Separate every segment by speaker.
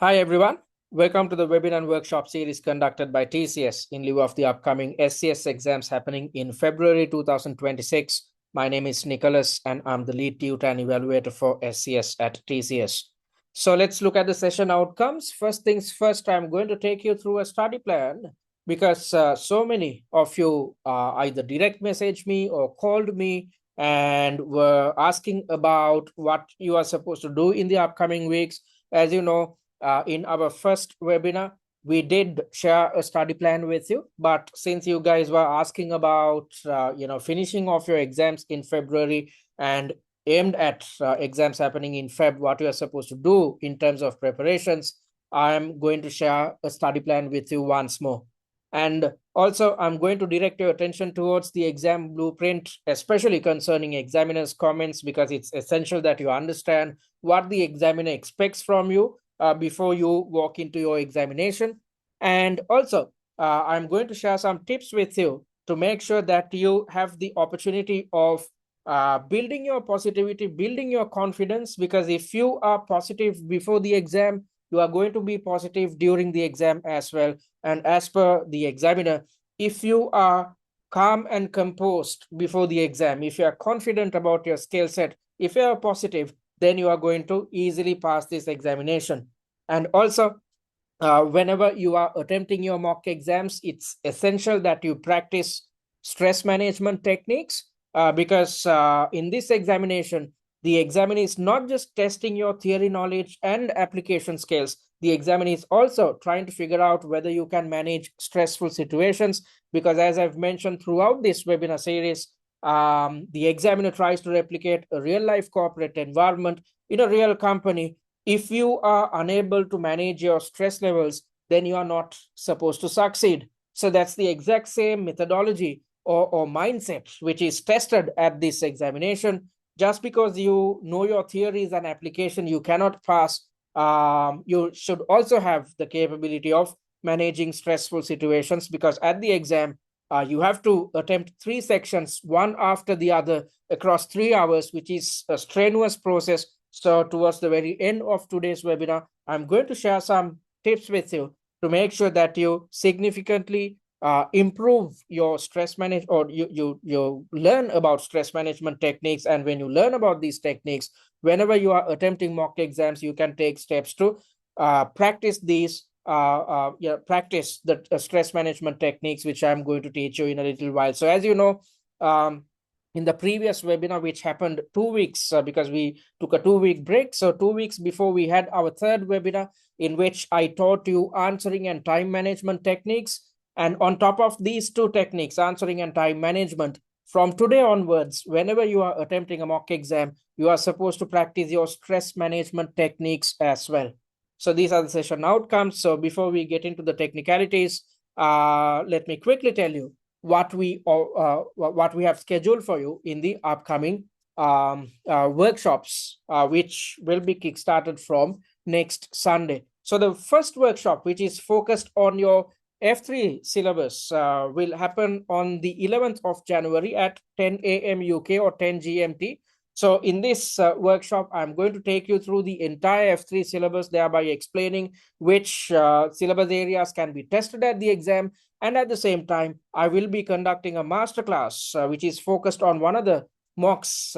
Speaker 1: Hi, everyone. Welcome to the webinar and workshop series conducted by TCS in lieu of the upcoming SCS exams happening in February 2026. My name is Nicholas, and I'm the lead tutor and evaluator for SCS at TCS. So let's look at the session outcomes. First things first, I'm going to take you through a study plan because so many of you either direct messaged me or called me and were asking about what you are supposed to do in the upcoming weeks. As you know, in our first webinar, we did share a study plan with you, but since you guys were asking about, finishing off your exams in February and aimed at exams happening in Feb, what you are supposed to do in terms of preparations, I am going to share a study plan with you once more. And also, I'm going to direct your attention towards the exam blueprint, especially concerning examiner's comments, because it's essential that you understand what the examiner expects from you before you walk into your examination. And also, I'm going to share some tips with you to make sure that you have the opportunity of building your positivity, building your confidence, because if you are positive before the exam, you are going to be positive during the exam as well. And as per the examiner, if you are calm and composed before the exam, if you are confident about your skill set, if you are positive, then you are going to easily pass this examination. And also, whenever you are attempting your mock exams, it's essential that you practice stress management techniques because in this examination, the examiner is not just testing your theory knowledge and application skills. The examiner is also trying to figure out whether you can manage stressful situations, because as I've mentioned throughout this webinar series, the examiner tries to replicate a real life corporate environment in a real company. If you are unable to manage your stress levels, then you are not supposed to succeed. So that's the exact same methodology or mindset which is tested at this examination. Just because you know your theories and application, you cannot pass. You should also have the capability of managing stressful situations, because at the exam, you have to attempt 3 sections, one after the other, across 3 hours, which is a strenuous process. So towards the very end of today's webinar, I'm going to share some tips with you to make sure that you significantly improve your stress management, or you learn about stress management techniques. And when you learn about these techniques, whenever you are attempting mock exams, you can take steps to practice these practice the stress management techniques, which I'm going to teach you in a little while. So as you know, in the previous webinar, which happened 2 weeks, because we took a 2-week break. So 2 weeks before, we had our third webinar in which I taught you answering and time management techniques. And on top of these 2 techniques, answering and time management, from today onwards, whenever you are attempting a mock exam, you are supposed to practice your stress management techniques as well. So these are the session outcomes. So before we get into the technicalities, let me quickly tell you what we have scheduled for you in the upcoming workshops, which will be kickstarted from next Sunday. So the first workshop, which is focused on your F3 syllabus, will happen on the 11th of January at 10 a.m. UK or 10 GMT. So in this workshop, I'm going to take you through the entire F3 syllabus, thereby explaining which syllabus areas can be tested at the exam. And at the same time, I will be conducting a masterclass, which is focused on one of the mocks,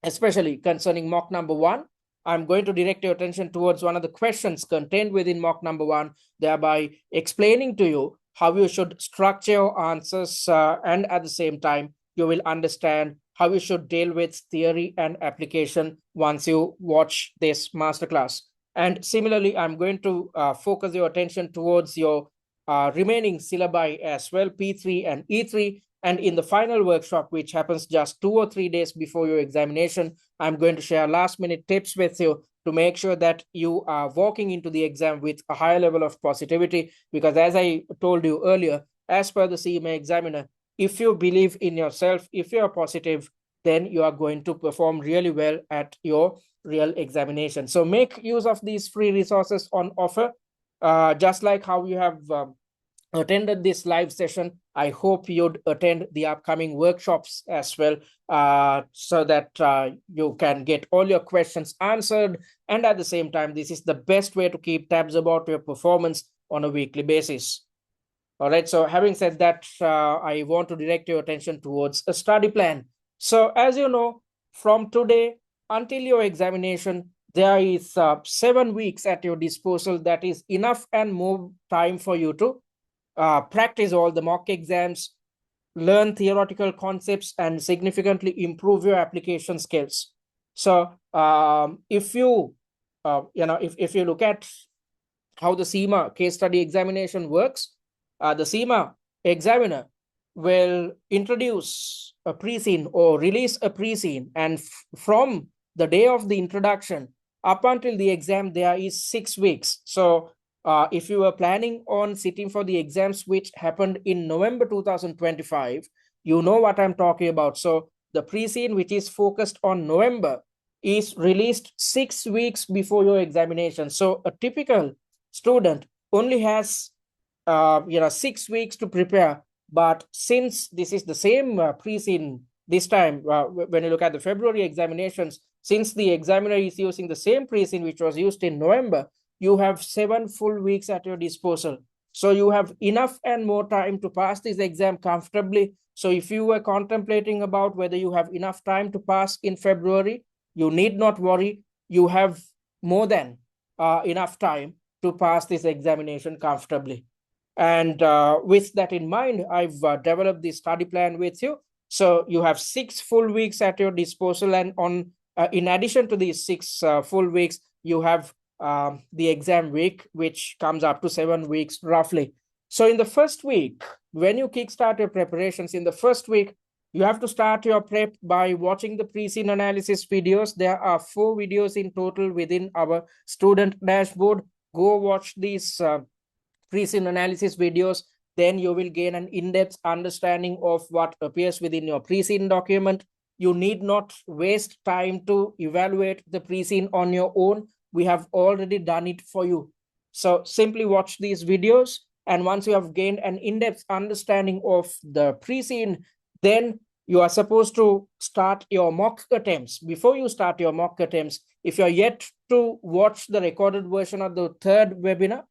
Speaker 1: especially concerning mock number 1. I'm going to direct your attention towards one of the questions contained within mock number 1, thereby explaining to you how you should structure your answers, and at the same time, you will understand how you should deal with theory and application once you watch this masterclass. And similarly, I'm going to focus your attention towards your remaining syllabi as well, P3 and E3. And in the final workshop, which happens just 2 or 3 days before your examination, I'm going to share last-minute tips with you to make sure that you are walking into the exam with a higher level of positivity. Because as I told you earlier, as per the CIMA examiner, if you believe in yourself, if you are positive, then you are going to perform really well at your real examination. So make use of these free resources on offer, just like how you have attended this live session, I hope you'd attend the upcoming workshops as well, so that you can get all your questions answered. And at the same time, this is the best way to keep tabs about your performance on a weekly basis. All right, so having said that, I want to direct your attention towards a study plan. So as you know, from today until your examination, there is 7 weeks at your disposal. That is enough and more time for you to practice all the mock exams, learn theoretical concepts, and significantly improve your application skills. So if you if you look at how the CIMA case study examination works, the CIMA examiner will introduce a pre-scene or release a pre-scene, and from the day of the introduction up until the exam, there is 6 weeks. So if you were planning on sitting for the exams which happened in November 2025, you know what I'm talking about. So the pre-scene which is focused on November is released 6 weeks before your examination. So a typical student only has 6 weeks to prepare. But since this is the same pre-scene this time, when you look at the February examinations, since the examiner is using the same pre-scene which was used in November, you have 7 full weeks at your disposal. So you have enough and more time to pass this exam comfortably. So if you were contemplating about whether you have enough time to pass in February, you need not worry. You have more than enough time to pass this examination comfortably. And with that in mind, I've developed the study plan with you. So you have 6 full weeks at your disposal. And on in addition to these 6 full weeks, you have the exam week, which comes up to 7 weeks roughly. So in the first week, when you kickstart your preparations, in the first week, you have to start your prep by watching the pre-scene analysis videos. There are 4 videos in total within our student dashboard. Go watch these pre-scene analysis videos. Then you will gain an in-depth understanding of what appears within your pre-scene document. You need not waste time to evaluate the pre-scene on your own. We have already done it for you. So simply watch these videos, and once you have gained an in-depth understanding of the pre-scene, then you are supposed to start your mock attempts. Before you start your mock attempts, if you're yet to watch the recorded version of the 3rd webinar,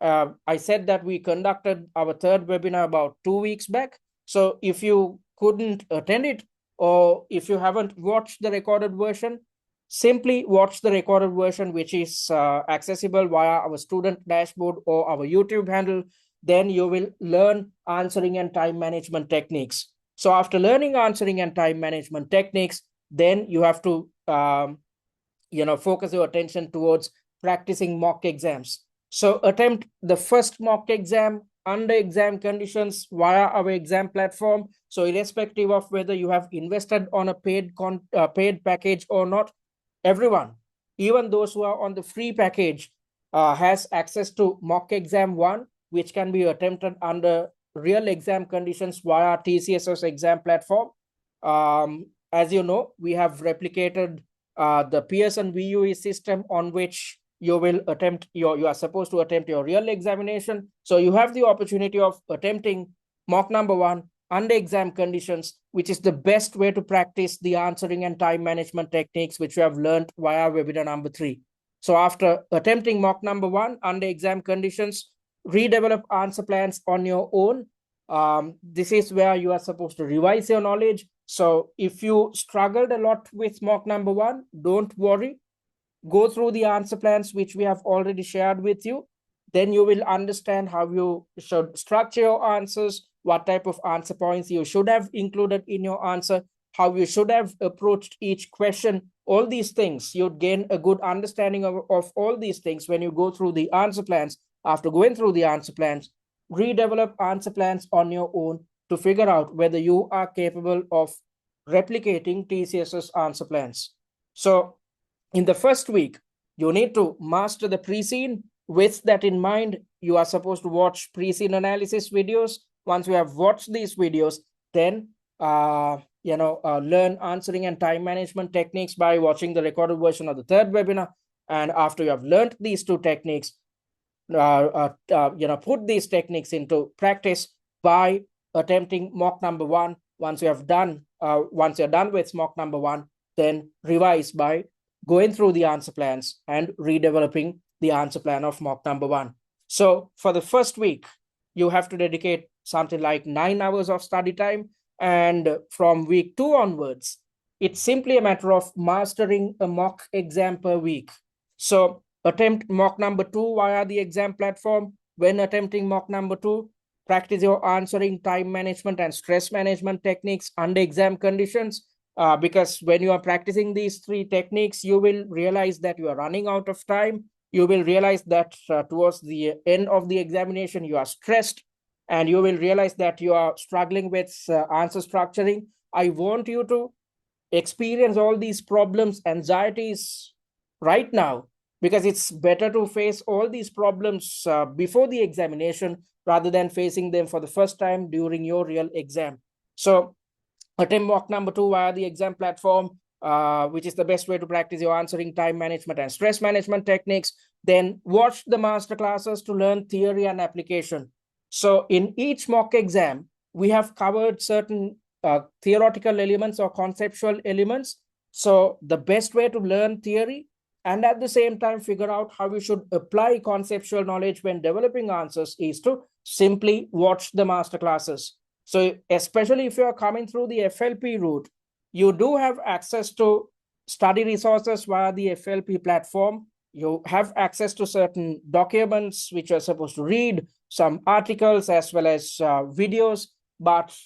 Speaker 1: I said that we conducted our 3rd webinar about 2 weeks back. So if you couldn't attend it, or if you haven't watched the recorded version, simply watch the recorded version, which is accessible via our student dashboard or our YouTube handle. Then you will learn answering and time management techniques. So after learning answering and time management techniques, then you have to focus your attention towards practicing mock exams. So attempt the first mock exam under exam conditions via our exam platform. So irrespective of whether you have invested on a paid package or not, everyone, even those who are on the free package, has access to mock exam 1, which can be attempted under real exam conditions via TCS's exam platform. As you know, we have replicated the Pearson VUE system on which you are supposed to attempt your real examination. So you have the opportunity of attempting mock number 1 under exam conditions, which is the best way to practice the answering and time management techniques which we have learned via webinar number 3. So after attempting mock number 1 under exam conditions, redevelop answer plans on your own. This is where you are supposed to revise your knowledge. So if you struggled a lot with mock number 1, don't worry. Go through the answer plans which we have already shared with you. Then you will understand how you should structure your answers, what type of answer points you should have included in your answer, how you should have approached each question. All these things, you'd gain a good understanding of all these things when you go through the answer plans. After going through the answer plans, redevelop answer plans on your own to figure out whether you are capable of replicating TCS's answer plans. So in the first week, you need to master the pre-scene. With that in mind, you are supposed to watch pre-scene analysis videos. Once you have watched these videos, then learn answering and time management techniques by watching the recorded version of the 3rd webinar. And after you have learned these 2 techniques, put these techniques into practice by attempting mock number 1. Once you're done with mock number 1, then revise by going through the answer plans and redeveloping the answer plan of mock number 1. So for the first week, you have to dedicate something like 9 hours of study time. And from week 2 onwards, it's simply a matter of mastering a mock exam per week. So attempt mock number 2 via the exam platform. When attempting mock number 2, practice your answering time management and stress management techniques under exam conditions. Because when you are practicing these 3 techniques, you will realize that you are running out of time. You will realize that towards the end of the examination, you are stressed, and you will realize that you are struggling with answer structuring. I want you to experience all these problems, anxieties right now, because it's better to face all these problems before the examination rather than facing them for the first time during your real exam. So attempt mock number 2 via the exam platform, which is the best way to practice your answering time management and stress management techniques. Then watch the master classes to learn theory and application. So in each mock exam, we have covered certain theoretical elements or conceptual elements. So the best way to learn theory and at the same time figure out how you should apply conceptual knowledge when developing answers is to simply watch the master classes. So especially if you are coming through the FLP route, you do have access to study resources via the FLP platform. You have access to certain documents which you're supposed to read, some articles as well as videos, but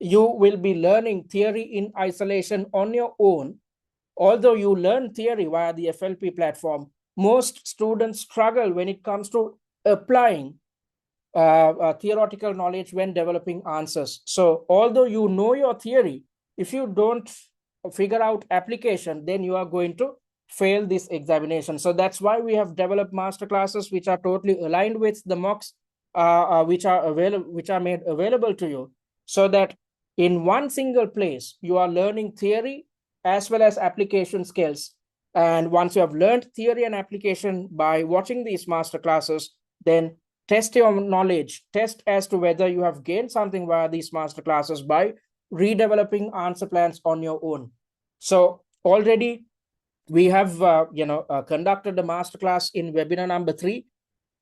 Speaker 1: you will be learning theory in isolation on your own. Although you learn theory via the FLP platform, most students struggle when it comes to applying theoretical knowledge when developing answers. So although you know your theory, if you don't figure out application, then you are going to fail this examination. So that's why we have developed master classes which are totally aligned with the mocks which are made available to you, so that in one single place you are learning theory as well as application skills. And once you have learned theory and application by watching these master classes, then test your knowledge, test as to whether you have gained something via these master classes by redeveloping answer plans on your own. So already we have conducted the masterclass in webinar number 3.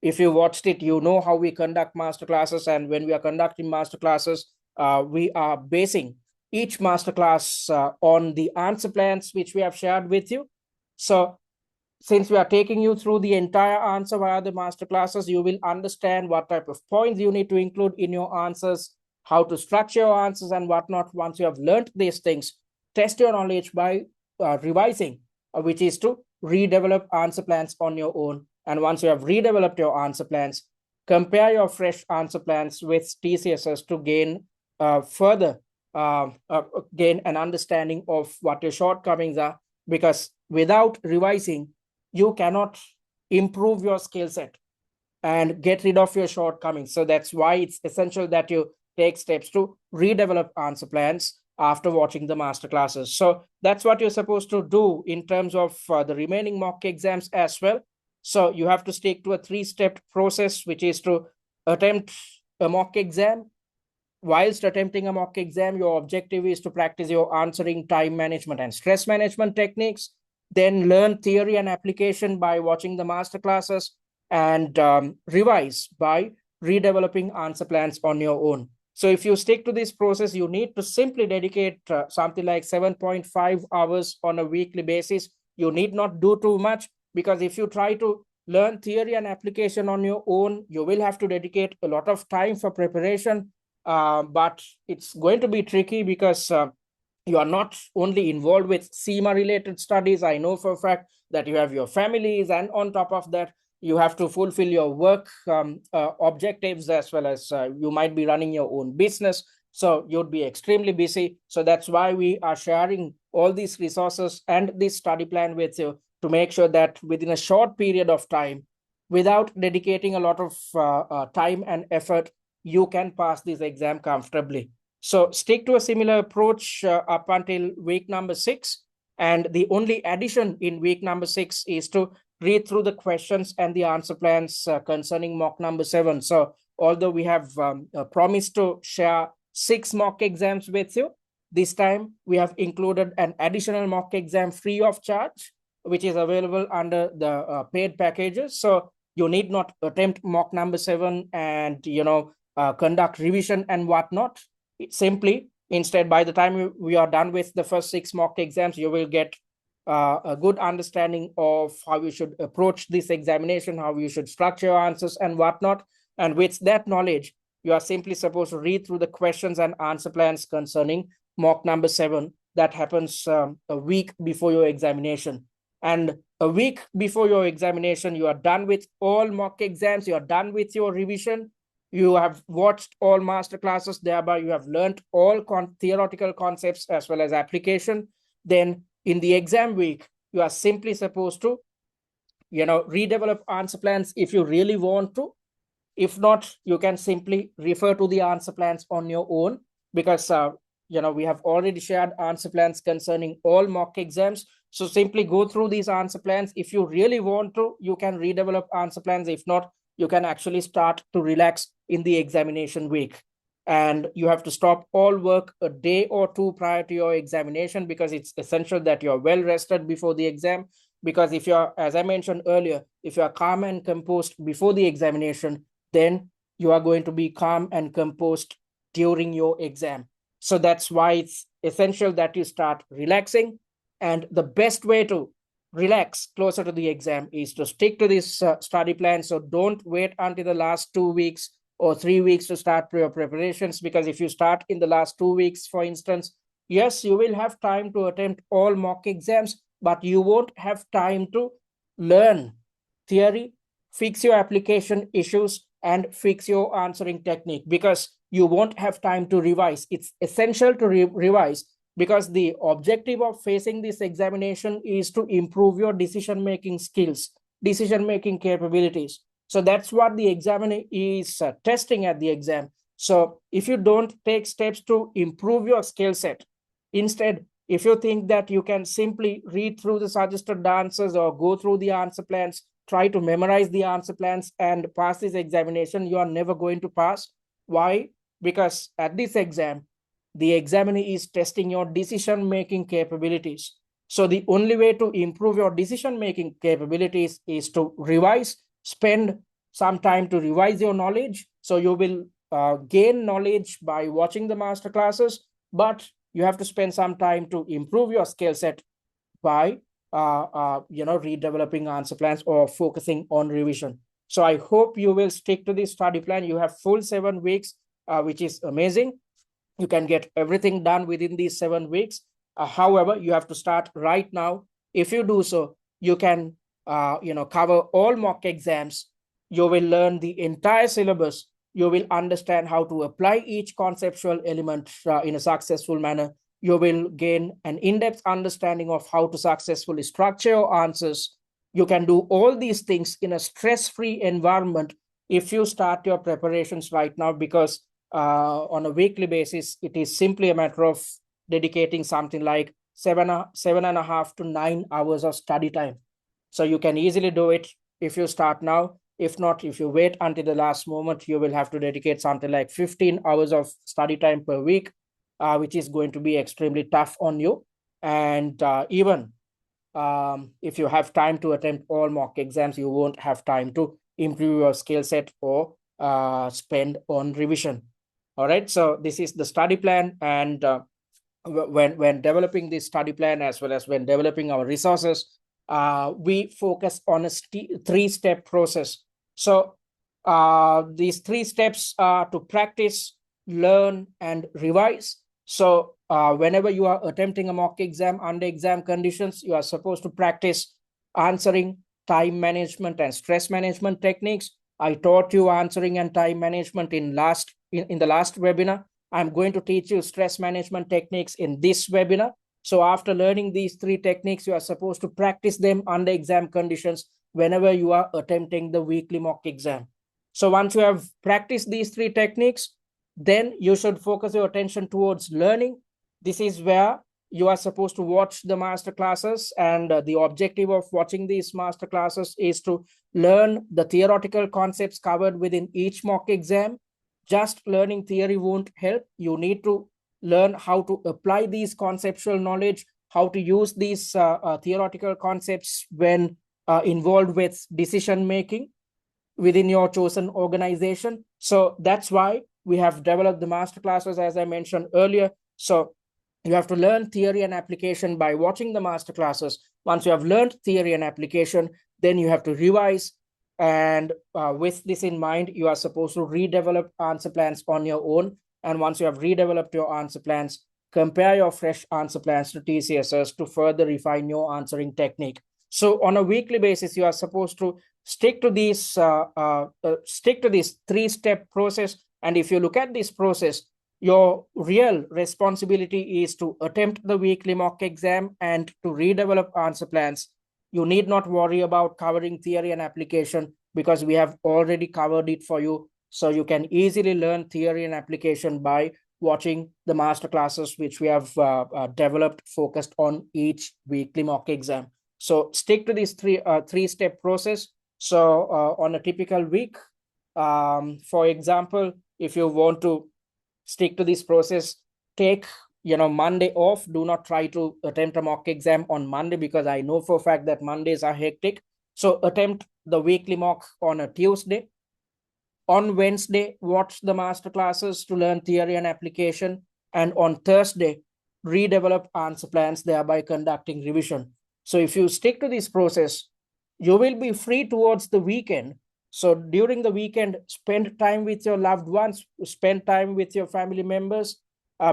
Speaker 1: If you watched it, you know how we conduct masterclasses, and when we are conducting masterclasses, we are basing each masterclass on the answer plans which we have shared with you. So since we are taking you through the entire answer via the masterclasses, you will understand what type of points you need to include in your answers, how to structure your answers and whatnot. Once you have learned these things, test your knowledge by revising, which is to redevelop answer plans on your own. And once you have redeveloped your answer plans, compare your fresh answer plans with TCSs to gain gain an understanding of what your shortcomings are. Because without revising, you cannot improve your skill set and get rid of your shortcomings. So that's why it's essential that you take steps to redevelop answer plans after watching the master classes. So that's what you're supposed to do in terms of the remaining mock exams as well. So you have to stick to a 3-step process, which is to attempt a mock exam. Whilst attempting a mock exam, your objective is to practice your answering time management and stress management techniques, then learn theory and application by watching the master classes, and revise by redeveloping answer plans on your own. So if you stick to this process, you need to simply dedicate something like 7.5 hours on a weekly basis. You need not do too much, because if you try to learn theory and application on your own, you will have to dedicate a lot of time for preparation. But it's going to be tricky because you are not only involved with CIMA related studies. I know for a fact that you have your families, and on top of that, you have to fulfill your work objectives, as well as you might be running your own business. So you'd be extremely busy. So that's why we are sharing all these resources and this study plan with you, to make sure that within a short period of time, without dedicating a lot of time and effort, you can pass this exam comfortably. So stick to a similar approach up until week number 6. And the only addition in week number 6 is to read through the questions and the answer plans concerning mock number 7. So although we have promised to share 6 mock exams with you, this time we have included an additional mock exam free of charge, which is available under the paid packages. So you need not attempt mock number 7 and conduct revision and whatnot. Simply, instead, by the time we are done with the first 6 mock exams, you will get a good understanding of how you should approach this examination, how you should structure your answers and whatnot. And with that knowledge, you are simply supposed to read through the questions and answer plans concerning mock number 7 that happens a week before your examination. And a week before your examination, you are done with all mock exams, you are done with your revision, you have watched all master classes, thereby you have learned all theoretical concepts as well as application. Then in the exam week, you are simply supposed to redevelop answer plans if you really want to. If not, you can simply refer to the answer plans on your own, because we have already shared answer plans concerning all mock exams. So simply go through these answer plans. If you really want to, you can redevelop answer plans. If not, you can actually start to relax in the examination week. And you have to stop all work a day or two prior to your examination, because it's essential that you're well rested before the exam. Because if you're, as I mentioned earlier, if you're calm and composed before the examination, then you are going to be calm and composed during your exam. So that's why it's essential that you start relaxing. And the best way to relax closer to the exam is to stick to this study plan. So don't wait until the last 2 weeks or 3 weeks to start your preparations, because if you start in the last 2 weeks, for instance, yes, you will have time to attempt all mock exams, but you won't have time to learn theory, fix your application issues, and fix your answering technique, because you won't have time to revise. It's essential to revise, because the objective of facing this examination is to improve your decision-making skills, decision-making capabilities. So that's what the examiner is testing at the exam. So if you don't take steps to improve your skill set, instead, if you think that you can simply read through the suggested answers or go through the answer plans, try to memorize the answer plans and pass this examination, you are never going to pass. Why? Because at this exam, the examiner is testing your decision-making capabilities. So the only way to improve your decision-making capabilities is to revise, spend some time to revise your knowledge. So you will gain knowledge by watching the master classes, but you have to spend some time to improve your skill set by redeveloping answer plans or focusing on revision. So I hope you will stick to this study plan. You have full 7 weeks, which is amazing. You can get everything done within these 7 weeks. However, you have to start right now. If you do so, you can cover all mock exams. You will learn the entire syllabus. You will understand how to apply each conceptual element in a successful manner. You will gain an in-depth understanding of how to successfully structure your answers. You can do all these things in a stress-free environment if you start your preparations right now, because on a weekly basis, it is simply a matter of dedicating something like 7.5 to 9 hours of study time. So you can easily do it if you start now. If not, if you wait until the last moment, you will have to dedicate something like 15 hours of study time per week, which is going to be extremely tough on you. And even if you have time to attempt all mock exams, you won't have time to improve your skill set or spend on revision. All right, so this is the study plan. And when developing this study plan, as well as when developing our resources, we focus on a 3-step process. So these 3 steps are to practice, learn, and revise. So whenever you are attempting a mock exam under exam conditions, you are supposed to practice answering, time management, and stress management techniques. I taught you answering and time management in the last webinar. I'm going to teach you stress management techniques in this webinar. So after learning these 3 techniques, you are supposed to practice them under exam conditions whenever you are attempting the weekly mock exam. So once you have practiced these 3 techniques, then you should focus your attention towards learning. This is where you are supposed to watch the master classes, and the objective of watching these master classes is to learn the theoretical concepts covered within each mock exam. Just learning theory won't help. You need to learn how to apply these conceptual knowledge, how to use these theoretical concepts when involved with decision making within your chosen organization. So that's why we have developed the master classes, as I mentioned earlier. So you have to learn theory and application by watching the master classes. Once you have learned theory and application, then you have to revise. And with this in mind, you are supposed to redevelop answer plans on your own. And once you have redeveloped your answer plans, compare your fresh answer plans to TCSs to further refine your answering technique. So on a weekly basis, you are supposed to stick to this three-step process. And if you look at this process, your real responsibility is to attempt the weekly mock exam and to redevelop answer plans. You need not worry about covering theory and application because we have already covered it for you. So you can easily learn theory and application by watching the master classes, which we have developed focused on each weekly mock exam. So stick to this three-step process. So on a typical week, for example, if you want to stick to this process, take Monday off. Do not try to attempt a mock exam on Monday because I know for a fact that Mondays are hectic. So attempt the weekly mock on a Tuesday. On Wednesday, watch the master classes to learn theory and application. And on Thursday, redevelop answer plans, thereby conducting revision. So if you stick to this process, you will be free towards the weekend. So during the weekend, spend time with your loved ones, spend time with your family members,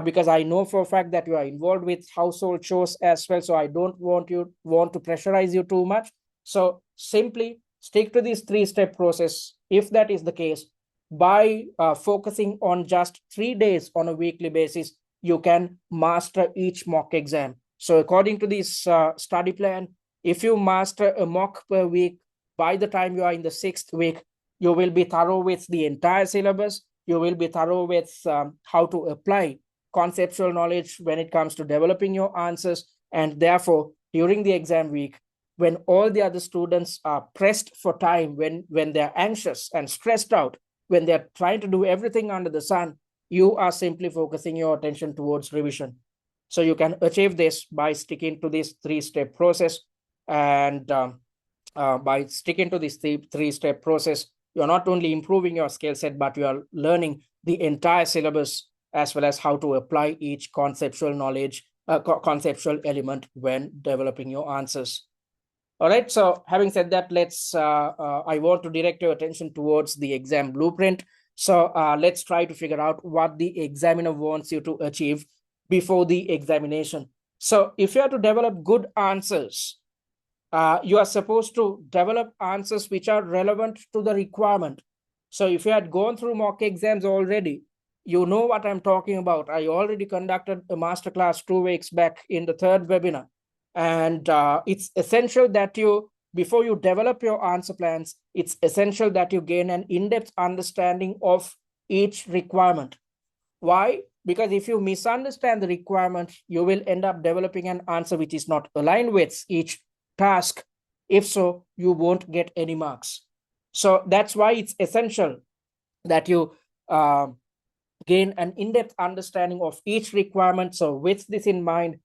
Speaker 1: because I know for a fact that you are involved with household chores as well. So I don't want to pressurize you too much. So simply stick to this three-step process. If that is the case, by focusing on just 3 days on a weekly basis, you can master each mock exam. So according to this study plan, if you master a mock per week, by the time you are in the 6th week, you will be thorough with the entire syllabus. You will be thorough with how to apply conceptual knowledge when it comes to developing your answers. And therefore, during the exam week, when all the other students are pressed for time, when they're anxious and stressed out, when they're trying to do everything under the sun, you are simply focusing your attention towards revision. So you can achieve this by sticking to this three-step process. And by sticking to this three-step process, you're not only improving your skill set, but you are learning the entire syllabus as well as how to apply each conceptual knowledge, conceptual element when developing your answers. All right, so having said that, I want to direct your attention towards the exam blueprint. So let's try to figure out what the examiner wants you to achieve before the examination. So if you are to develop good answers, you are supposed to develop answers which are relevant to the requirement. So if you had gone through mock exams already, you know what I'm talking about. I already conducted a masterclass 2 weeks back in the 3rd webinar. And it's essential that before you develop your answer plans, it's essential that you gain an in-depth understanding of each requirement. Why? Because if you misunderstand the requirement, you will end up developing an answer which is not aligned with each task. If so, you won't get any marks. So that's why it's essential that you gain an in-depth understanding of each requirement. So with this in mind,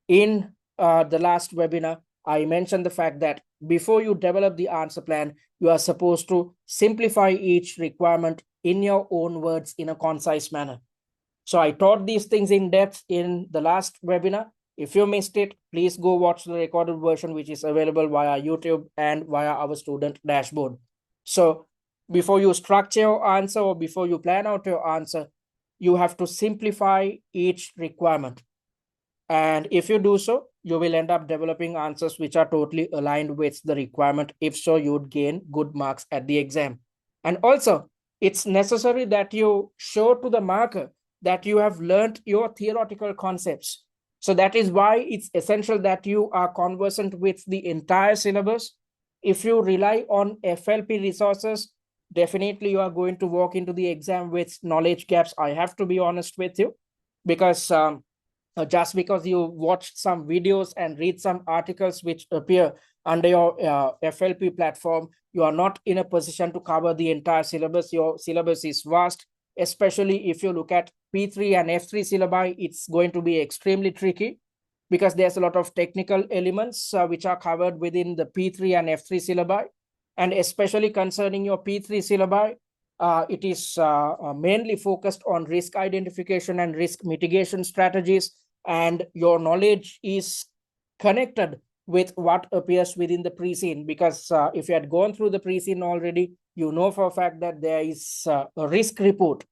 Speaker 1: in the last webinar, I mentioned the fact that before you develop the answer plan, you are supposed to simplify each requirement in your own words in a concise manner. So I taught these things in depth in the last webinar. If you missed it, please go watch the recorded version, which is available via YouTube and via our student dashboard. So before you structure your answer or before you plan out your answer, you have to simplify each requirement. And if you do so, you will end up developing answers which are totally aligned with the requirement. If so, you would gain good marks at the exam. And also, it's necessary that you show to the marker that you have learned your theoretical concepts. So that is why it's essential that you are conversant with the entire syllabus. If you rely on FLP resources, definitely you are going to walk into the exam with knowledge gaps. I have to be honest with you, because just because you watch some videos and read some articles which appear under your FLP platform, you are not in a position to cover the entire syllabus. Your syllabus is vast, especially if you look at P3 and F3 syllabi. It's going to be extremely tricky because there's a lot of technical elements which are covered within the P3 and F3 syllabi. And especially concerning your P3 syllabi, it is mainly focused on risk identification and risk mitigation strategies, and your knowledge is connected with what appears within the pre-scene, because if you had gone through the pre-scene already, you know for a fact that there is a risk report,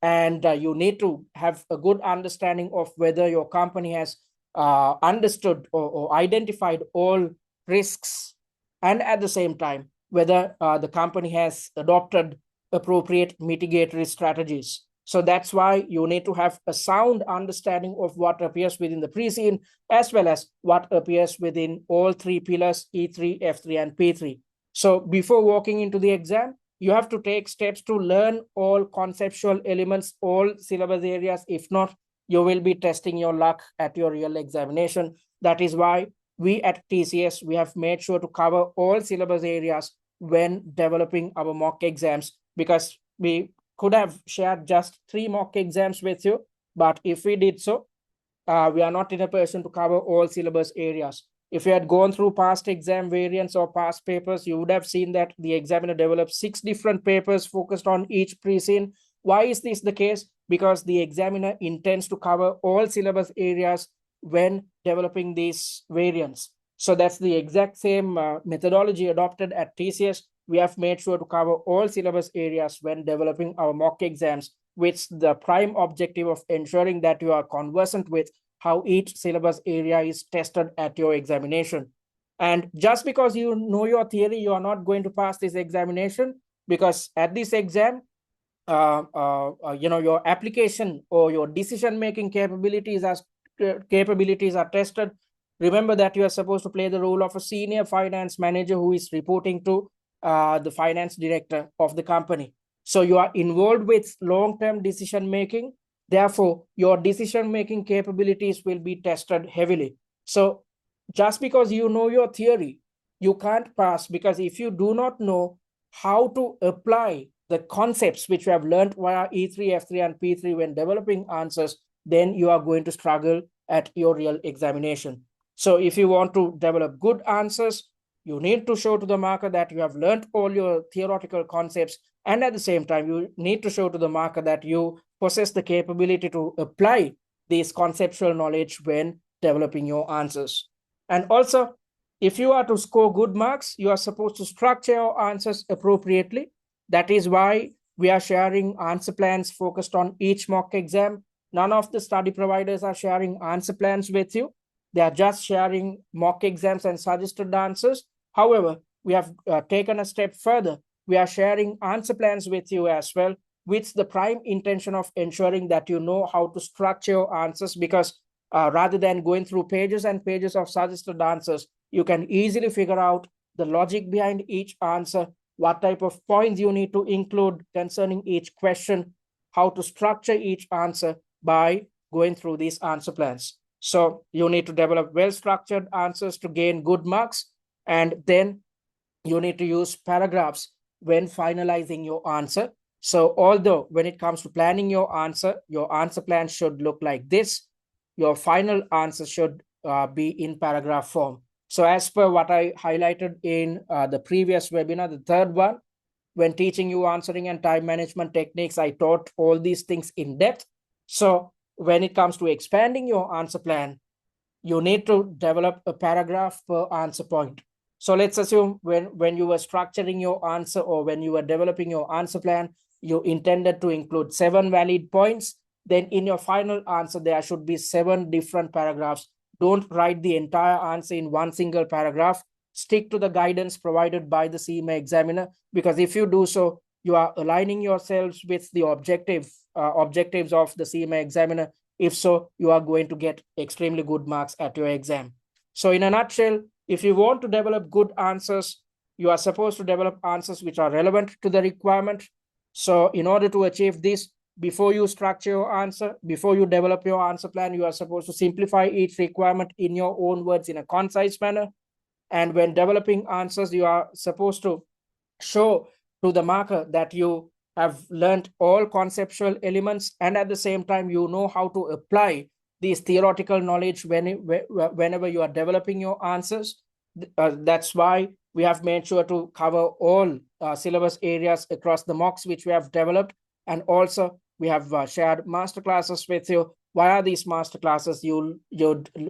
Speaker 1: and you need to have a good understanding of whether your company has understood or identified all risks, and at the same time whether the company has adopted appropriate mitigatory strategies. So that's why you need to have a sound understanding of what appears within the pre-scene, as well as what appears within all three pillars, E3, F3, and P3. So before walking into the exam, you have to take steps to learn all conceptual elements, all syllabus areas. If not, you will be testing your luck at your real examination. That is why we at TCS, we have made sure to cover all syllabus areas when developing our mock exams, because we could have shared just 3 mock exams with you, but if we did so, we are not in a position to cover all syllabus areas. If you had gone through past exam variants or past papers, you would have seen that the examiner developed 6 different papers focused on each pre-scene. Why is this the case? Because the examiner intends to cover all syllabus areas when developing these variants. So that's the exact same methodology adopted at TCS. We have made sure to cover all syllabus areas when developing our mock exams, with the prime objective of ensuring that you are conversant with how each syllabus area is tested at your examination. And just because you know your theory, you are not going to pass this examination, because at this exam, your application or your decision-making capabilities are tested. Remember that you are supposed to play the role of a senior finance manager who is reporting to the finance director of the company. So you are involved with long-term decision-making. Therefore, your decision-making capabilities will be tested heavily. So just because you know your theory, you can't pass, because if you do not know how to apply the concepts which you have learned via E3, F3, and P3 when developing answers, then you are going to struggle at your real examination. So if you want to develop good answers, you need to show to the marker that you have learned all your theoretical concepts, and at the same time, you need to show to the marker that you possess the capability to apply this conceptual knowledge when developing your answers. And also, if you are to score good marks, you are supposed to structure your answers appropriately. That is why we are sharing answer plans focused on each mock exam. None of the study providers are sharing answer plans with you. They are just sharing mock exams and suggested answers. However, we have taken a step further. We are sharing answer plans with you as well, with the prime intention of ensuring that you know how to structure your answers, because rather than going through pages and pages of suggested answers, you can easily figure out the logic behind each answer, what type of points you need to include concerning each question, how to structure each answer by going through these answer plans. So you need to develop well-structured answers to gain good marks, and then you need to use paragraphs when finalizing your answer. So although when it comes to planning your answer plan should look like this, your final answer should be in paragraph form. So as per what I highlighted in the previous webinar, the third one, when teaching you answering and time management techniques, I taught all these things in depth. So when it comes to expanding your answer plan, you need to develop a paragraph per answer point. So let's assume when you were structuring your answer, or when you were developing your answer plan, you intended to include 7 valid points. Then in your final answer, there should be 7 different paragraphs. Don't write the entire answer in one single paragraph. Stick to the guidance provided by the CIMA examiner, because if you do so, you are aligning yourselves with the objectives of the CIMA examiner. If so, you are going to get extremely good marks at your exam. So in a nutshell, if you want to develop good answers, you are supposed to develop answers which are relevant to the requirement. So in order to achieve this, before you structure your answer, before you develop your answer plan, you are supposed to simplify each requirement in your own words in a concise manner. And when developing answers, you are supposed to show to the marker that you have learned all conceptual elements, and at the same time you know how to apply these theoretical knowledge whenever you are developing your answers. That's why we have made sure to cover all syllabus areas across the mocks which we have developed. And also we have shared masterclasses with you. Via these masterclasses, you'll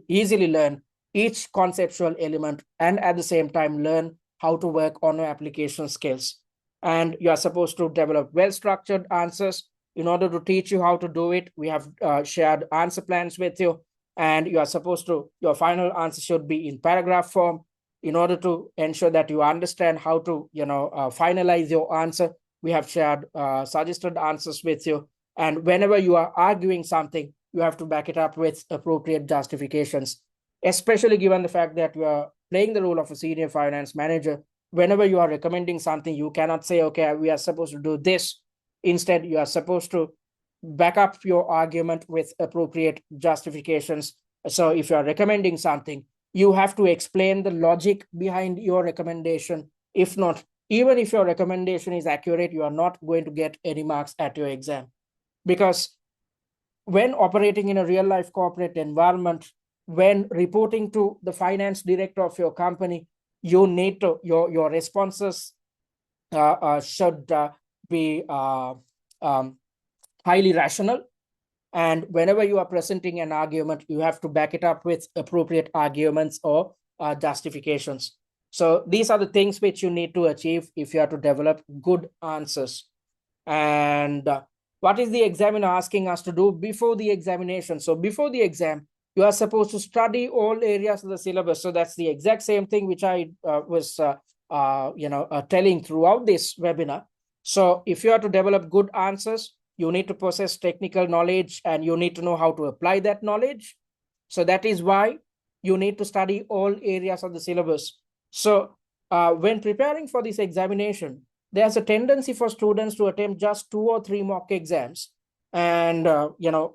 Speaker 1: easily learn each conceptual element and at the same time learn how to work on your application skills. And you are supposed to develop well-structured answers. In order to teach you how to do it, we have shared answer plans with you. And you are supposed to, your final answer should be in paragraph form. In order to ensure that you understand how to, finalize your answer, we have shared suggested answers with you. And whenever you are arguing something, you have to back it up with appropriate justifications, especially given the fact that you are playing the role of a senior finance manager. Whenever you are recommending something, you cannot say, okay, we are supposed to do this. Instead, you are supposed to back up your argument with appropriate justifications. So if you are recommending something, you have to explain the logic behind your recommendation. If not, even if your recommendation is accurate, you are not going to get any marks at your exam. Because when operating in a real life corporate environment, when reporting to the finance director of your company, you need to, your responses should be highly rational. And whenever you are presenting an argument, you have to back it up with appropriate arguments or justifications. So these are the things which you need to achieve if you are to develop good answers. And what is the examiner asking us to do before the examination? So before the exam, you are supposed to study all areas of the syllabus. So that's the exact same thing which I was telling throughout this webinar. So if you are to develop good answers, you need to possess technical knowledge and you need to know how to apply that knowledge. So that is why you need to study all areas of the syllabus. So when preparing for this examination, there's a tendency for students to attempt just 2 or 3 mock exams. And,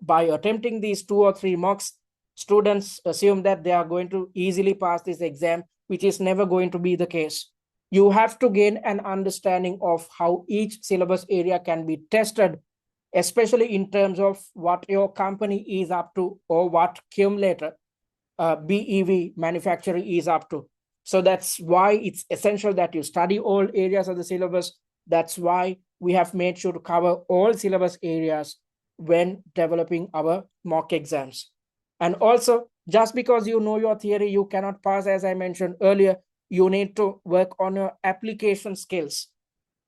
Speaker 1: by attempting these 2 or 3 mocks, students assume that they are going to easily pass this exam, which is never going to be the case. You have to gain an understanding of how each syllabus area can be tested, especially in terms of what your company is up to or what Cewmlator BEV manufacturer is up to. So that's why it's essential that you study all areas of the syllabus. That's why we have made sure to cover all syllabus areas when developing our mock exams. And also, just because you know your theory, you cannot pass, as I mentioned earlier. You need to work on your application skills.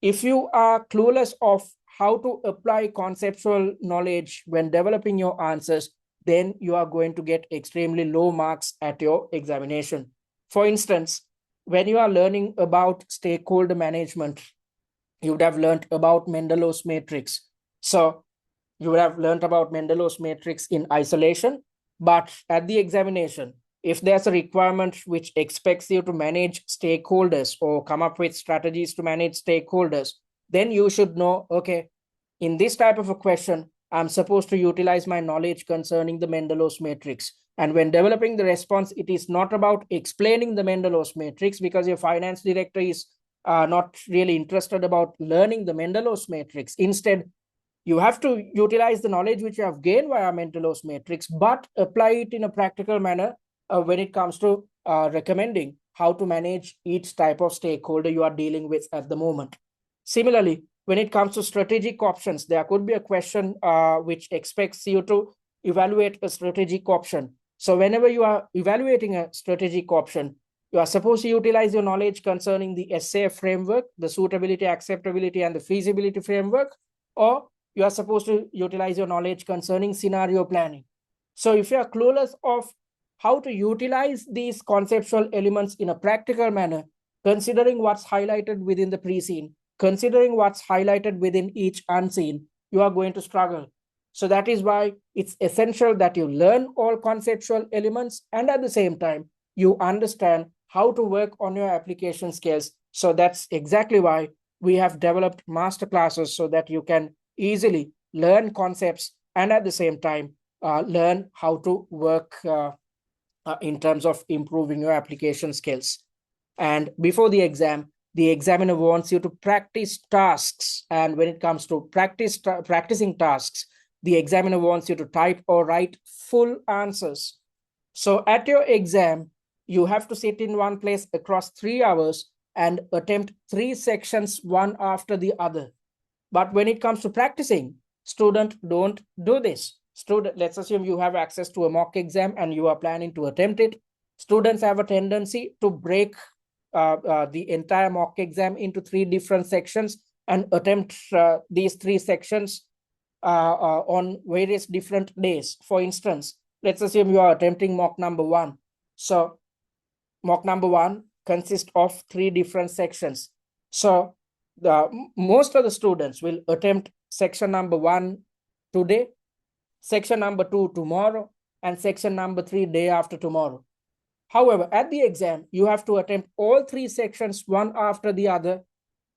Speaker 1: If you are clueless of how to apply conceptual knowledge when developing your answers, then you are going to get extremely low marks at your examination. For instance, when you are learning about stakeholder management, you would have learned about Mendelow's matrix. So you would have learned about Mendelow's matrix in isolation, but at the examination, if there's a requirement which expects you to manage stakeholders or come up with strategies to manage stakeholders, then you should know, okay, in this type of a question, I'm supposed to utilize my knowledge concerning the Mendelow's matrix. And when developing the response, it is not about explaining the Mendelow's matrix, because your finance director is not really interested about learning the Mendelow's matrix. Instead, you have to utilize the knowledge which you have gained via Mendelow's matrix, but apply it in a practical manner when it comes to recommending how to manage each type of stakeholder you are dealing with at the moment. Similarly, when it comes to strategic options, there could be a question which expects you to evaluate a strategic option. So whenever you are evaluating a strategic option, you are supposed to utilize your knowledge concerning the SAF framework, the suitability, acceptability, and the feasibility framework, or you are supposed to utilize your knowledge concerning scenario planning. So if you are clueless of how to utilize these conceptual elements in a practical manner, considering what's highlighted within the pre-scene, considering what's highlighted within each unseen, you are going to struggle. So that is why it's essential that you learn all conceptual elements and at the same time, you understand how to work on your application skills. So that's exactly why we have developed masterclasses so that you can easily learn concepts, and at the same time, learn how to work in terms of improving your application skills. And before the examiner wants you to practice tasks. And when it comes to practicing tasks, the examiner wants you to type or write full answers. So at your exam, you have to sit in one place across 3 hours and attempt 3 sections one after the other. But when it comes to practicing, student, don't do this. Student, let's assume you have access to a mock exam and you are planning to attempt it. Students have a tendency to break the entire mock exam into 3 different sections and attempt these 3 sections on various different days. For instance, let's assume you are attempting mock number 1. So mock number 1 consists of 3 different sections. So most of the students will attempt section number 1 today, section number 2 tomorrow, and section number 3 day after tomorrow. However, at the exam, you have to attempt all 3 sections one after the other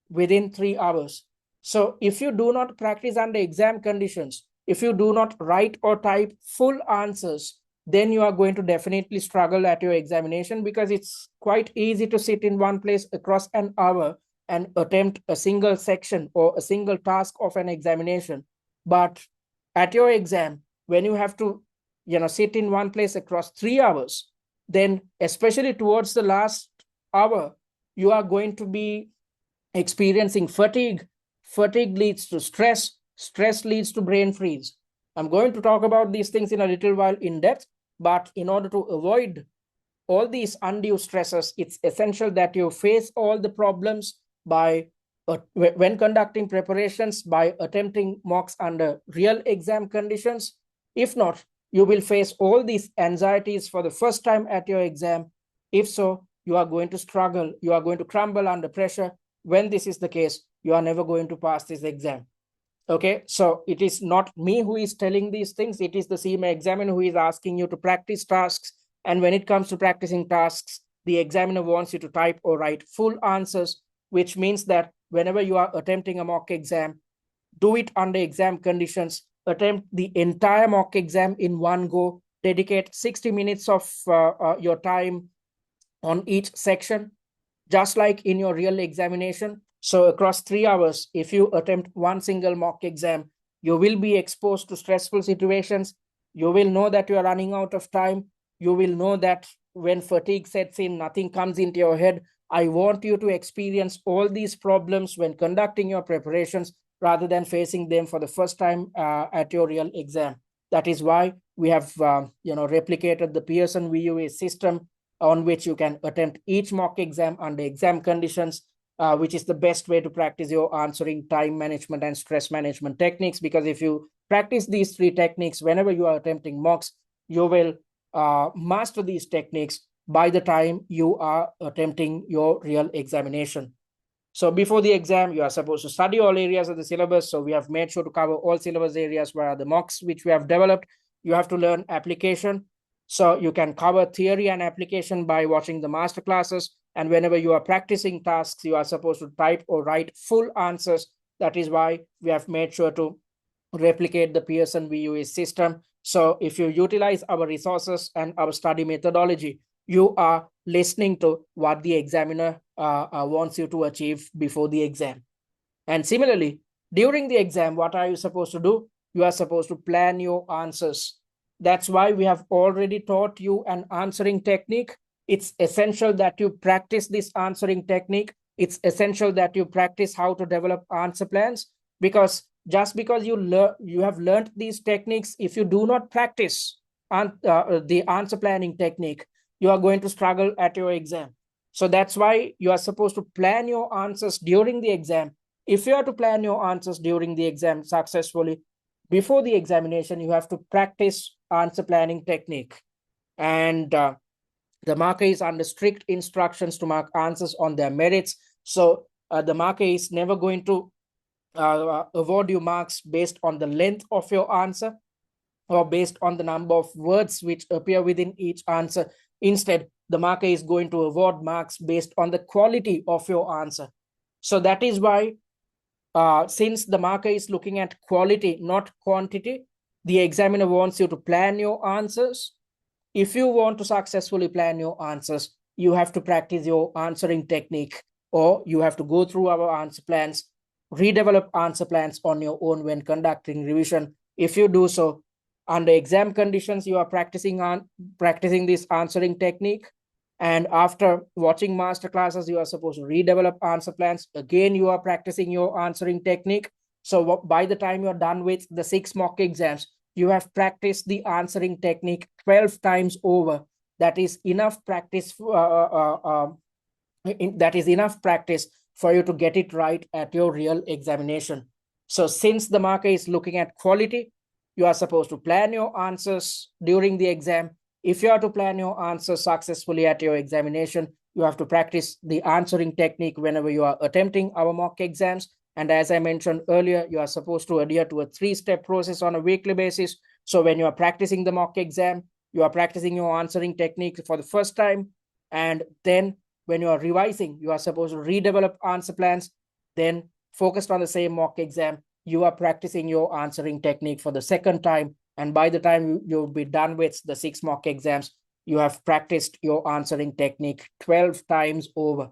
Speaker 1: within 3 hours. So if you do not practice under exam conditions, if you do not write or type full answers, then you are going to definitely struggle at your examination, because it's quite easy to sit in one place across an hour and attempt a single section or a single task of an examination. But at your exam, when you have to, sit in one place across 3 hours, then especially towards the last hour, you are going to be experiencing fatigue. Fatigue leads to stress. Stress leads to brain freeze. I'm going to talk about these things in a little while in depth, but in order to avoid all these undue stresses, it's essential that you face all the problems by when conducting preparations, by attempting mocks under real exam conditions. If not, you will face all these anxieties for the first time at your exam. If so, you are going to struggle. You are going to crumble under pressure. When this is the case, you are never going to pass this exam. Okay, so it is not me who is telling these things. It is the CIMA examiner who is asking you to practice tasks. And when it comes to practicing tasks, the examiner wants you to type or write full answers, which means that whenever you are attempting a mock exam, do it under exam conditions. Attempt the entire mock exam in one go. Dedicate 60 minutes of your time on each section, just like in your real examination. So across 3 hours, if you attempt one single mock exam, you will be exposed to stressful situations. You will know that you are running out of time. You will know that when fatigue sets in, nothing comes into your head. I want you to experience all these problems when conducting your preparations, rather than facing them for the first time at your real exam. That is why we have replicated the Pearson VUE system, on which you can attempt each mock exam under exam conditions, which is the best way to practice your answering, time management, and stress management techniques. Because if you practice these 3 techniques whenever you are attempting mocks, you will master these techniques by the time you are attempting your real examination. So before the exam, you are supposed to study all areas of the syllabus. So we have made sure to cover all syllabus areas via the mocks which we have developed. You have to learn application. So you can cover theory and application by watching the master classes. And whenever you are practicing tasks, you are supposed to type or write full answers. That is why we have made sure to replicate the Pearson VUE system. So if you utilize our resources and our study methodology, you are listening to what the examiner wants you to achieve before the exam. And similarly, during the exam, what are you supposed to do? You are supposed to plan your answers. That's why we have already taught you an answering technique. It's essential that you practice this answering technique. It's essential that you practice how to develop answer plans, because just because you have learned these techniques, if you do not practice the answer planning technique, you are going to struggle at your exam. So that's why you are supposed to plan your answers during the exam. If you are to plan your answers during the exam successfully, before the examination, you have to practice answer planning technique. And the marker is under strict instructions to mark answers on their merits. So the marker is never going to award you marks based on the length of your answer or based on the number of words which appear within each answer. Instead, the marker is going to award marks based on the quality of your answer. So that is why since the marker is looking at quality, not quantity, the examiner wants you to plan your answers. If you want to successfully plan your answers, you have to practice your answering technique, or you have to go through our answer plans, redevelop answer plans on your own when conducting revision. If you do so, under exam conditions, you are practicing this answering technique. And after watching master classes, you are supposed to redevelop answer plans. Again, you are practicing your answering technique. So by the time you're done with the 6 mock exams, you have practiced the answering technique 12 times over. That is enough practice. That is enough practice for you to get it right at your real examination. So since the marker is looking at quality, you are supposed to plan your answers during the exam. If you are to plan your answers successfully at your examination, you have to practice the answering technique whenever you are attempting our mock exams. And as I mentioned earlier, you are supposed to adhere to a 3-step process on a weekly basis. So when you are practicing the mock exam, you are practicing your answering technique for the first time. And then when you are revising, you are supposed to redevelop answer plans. Then focused on the same mock exam, you are practicing your answering technique for the second time. And by the time you'll be done with the 6 mock exams, you have practiced your answering technique 12 times over.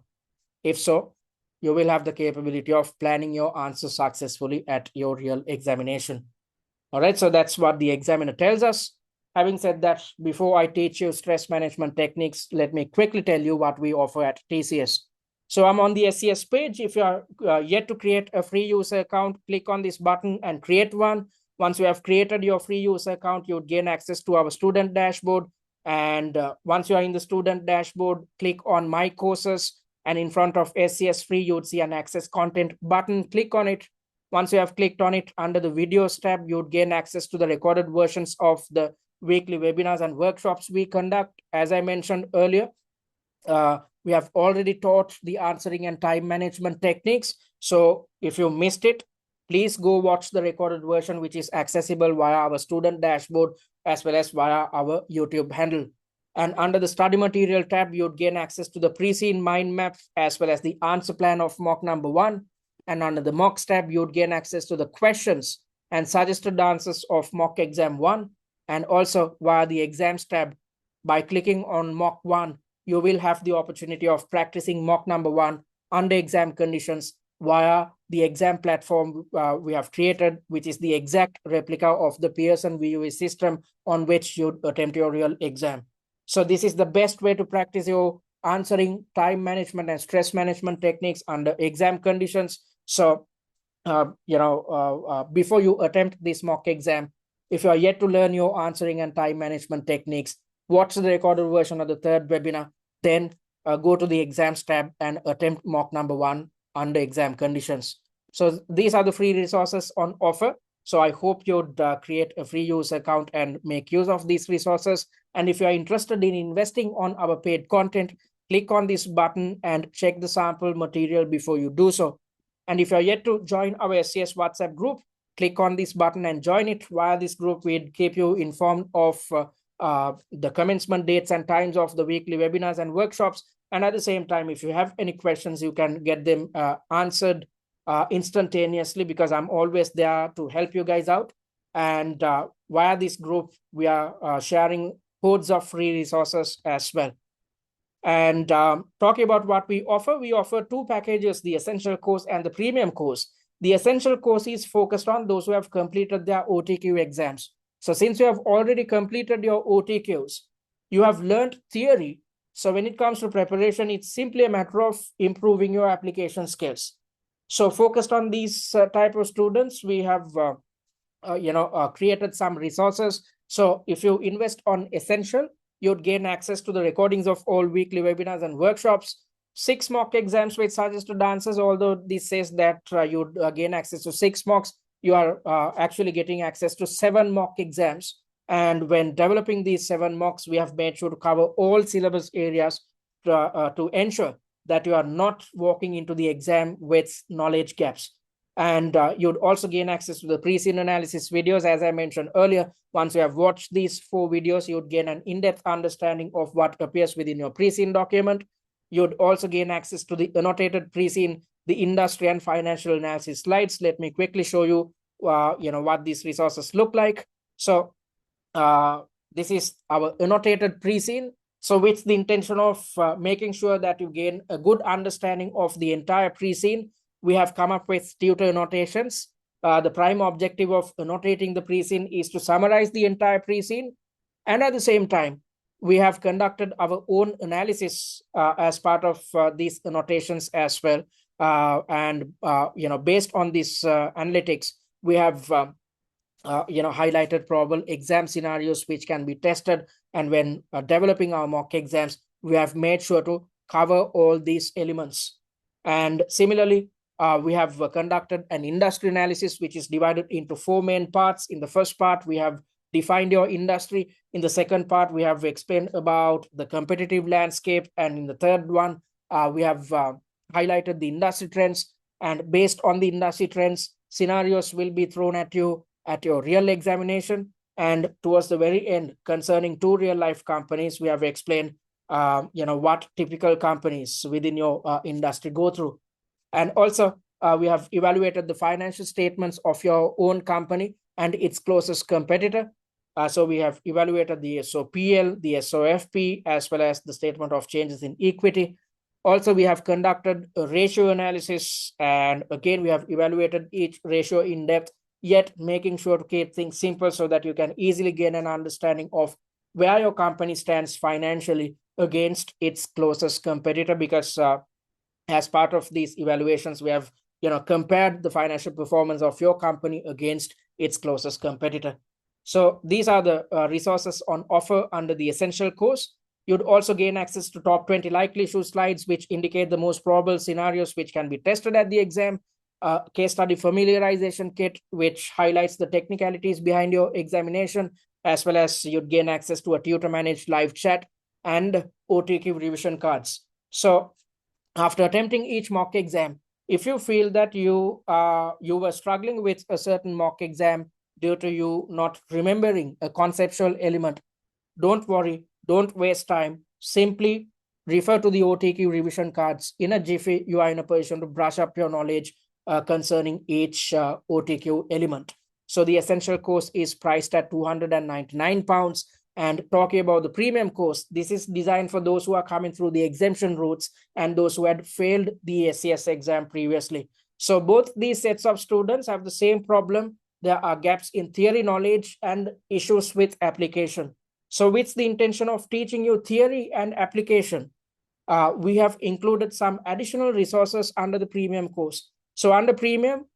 Speaker 1: If so, you will have the capability of planning your answers successfully at your real examination. All right, so that's what the examiner tells us. Having said that, before I teach you stress management techniques, let me quickly tell you what we offer at TCS. So I'm on the SCS page. If you are yet to create a free user account, click on this button and create one. Once you have created your free user account, you would gain access to our student dashboard. And once you are in the student dashboard, click on My Courses. And in front of SCS Free, you would see an Access Content button. Click on it. Once you have clicked on it, under the Videos tab, you would gain access to the recorded versions of the weekly webinars and workshops we conduct. As I mentioned earlier, we have already taught the answering and time management techniques. So if you missed it, please go watch the recorded version, which is accessible via our student dashboard as well as via our YouTube handle. And under the study material tab, you'd gain access to the pre-seen mind map as well as the answer plan of mock number 1. And under the mocks tab, you'd gain access to the questions and suggested answers of mock exam 1. And also via the exams tab, by clicking on mock 1, you will have the opportunity of practicing mock number 1 under exam conditions via the exam platform we have created, which is the exact replica of the Pearson VUE system on which you attempt your real exam. So this is the best way to practice your answering, time management, and stress management techniques under exam conditions. So, before you attempt this mock exam, if you are yet to learn your answering and time management techniques, watch the recorded version of the 3rd webinar, then go to the exams tab and attempt mock number 1 under exam conditions. So these are the free resources on offer. So I hope you'd create a free user account and make use of these resources. And if you are interested in investing on our paid content, click on this button and check the sample material before you do so. And if you're yet to join our SCS WhatsApp group, click on this button and join it. Via this group, we'd keep you informed of the commencement dates and times of the weekly webinars and workshops. And at the same time, if you have any questions, you can get them answered instantaneously, because I'm always there to help you guys out. And via this group, we are sharing hordes of free resources as well. And talking about what we offer 2 packages, the essential course and the premium course. The essential course is focused on those who have completed their OTQ exams. So since you have already completed your OTQs, you have learned theory. So when it comes to preparation, it's simply a matter of improving your application skills. So focused on these type of students, we have created some resources. So if you invest on essential, you'd gain access to the recordings of all weekly webinars and workshops, 6 mock exams with suggested answers. Although this says that you'd gain access to 6 mocks, you are actually getting access to 7 mock exams. And when developing these 7 mocks, we have made sure to cover all syllabus areas to ensure that you are not walking into the exam with knowledge gaps. And you'd also gain access to the pre-seen analysis videos. As I mentioned earlier, once you have watched these 4 videos, you'd gain an in-depth understanding of what appears within your pre-seen document. You'd also gain access to the annotated pre-seen the industry and financial analysis slides. Let me quickly show you, what these resources look like. So this is our annotated pre-scene. So with the intention of making sure that you gain a good understanding of the entire pre-scene, we have come up with tutor annotations. The prime objective of annotating the pre-scene is to summarize the entire pre-scene. And at the same time, we have conducted our own analysis as part of these annotations as well. Based on this analytics, we have highlighted probable exam scenarios which can be tested. And when developing our mock exams, we have made sure to cover all these elements. And similarly, we have conducted an industry analysis, which is divided into 4 main parts. In the first part, we have defined your industry. In the second part, we have explained about the competitive landscape. And in the third one, we have highlighted the industry trends. And based on the industry trends, scenarios will be thrown at you at your real examination. And towards the very end, concerning 2 real-life companies, we have explained what typical companies within your industry go through. And also, we have evaluated the financial statements of your own company and its closest competitor. So we have evaluated the SOPL, the SOFP, as well as the statement of changes in equity. Also, we have conducted a ratio analysis, and again, we have evaluated each ratio in depth, yet making sure to keep things simple so that you can easily gain an understanding of where your company stands financially against its closest competitor. Because as part of these evaluations, we have compared the financial performance of your company against its closest competitor. So these are the resources on offer under the essential course. You'd also gain access to top 20 likely issue slides, which indicate the most probable scenarios which can be tested at the exam. Case study familiarization kit, which highlights the technicalities behind your examination, as well as you'd gain access to a tutor managed live chat and OTQ revision cards. So after attempting each mock exam, if you feel that you were struggling with a certain mock exam due to you not remembering a conceptual element, don't worry, don't waste time. Simply refer to the OTQ revision cards. In a jiffy, you are in a position to brush up your knowledge concerning each OTQ element. So the essential course is priced at £299. And talking about the premium course, this is designed for those who are coming through the exemption routes and those who had failed the SCS exam previously. So both these sets of students have the same problem. There are gaps in theory knowledge and issues with application. So with the intention of teaching you theory and application, we have included some additional resources under the premium course. So under premium,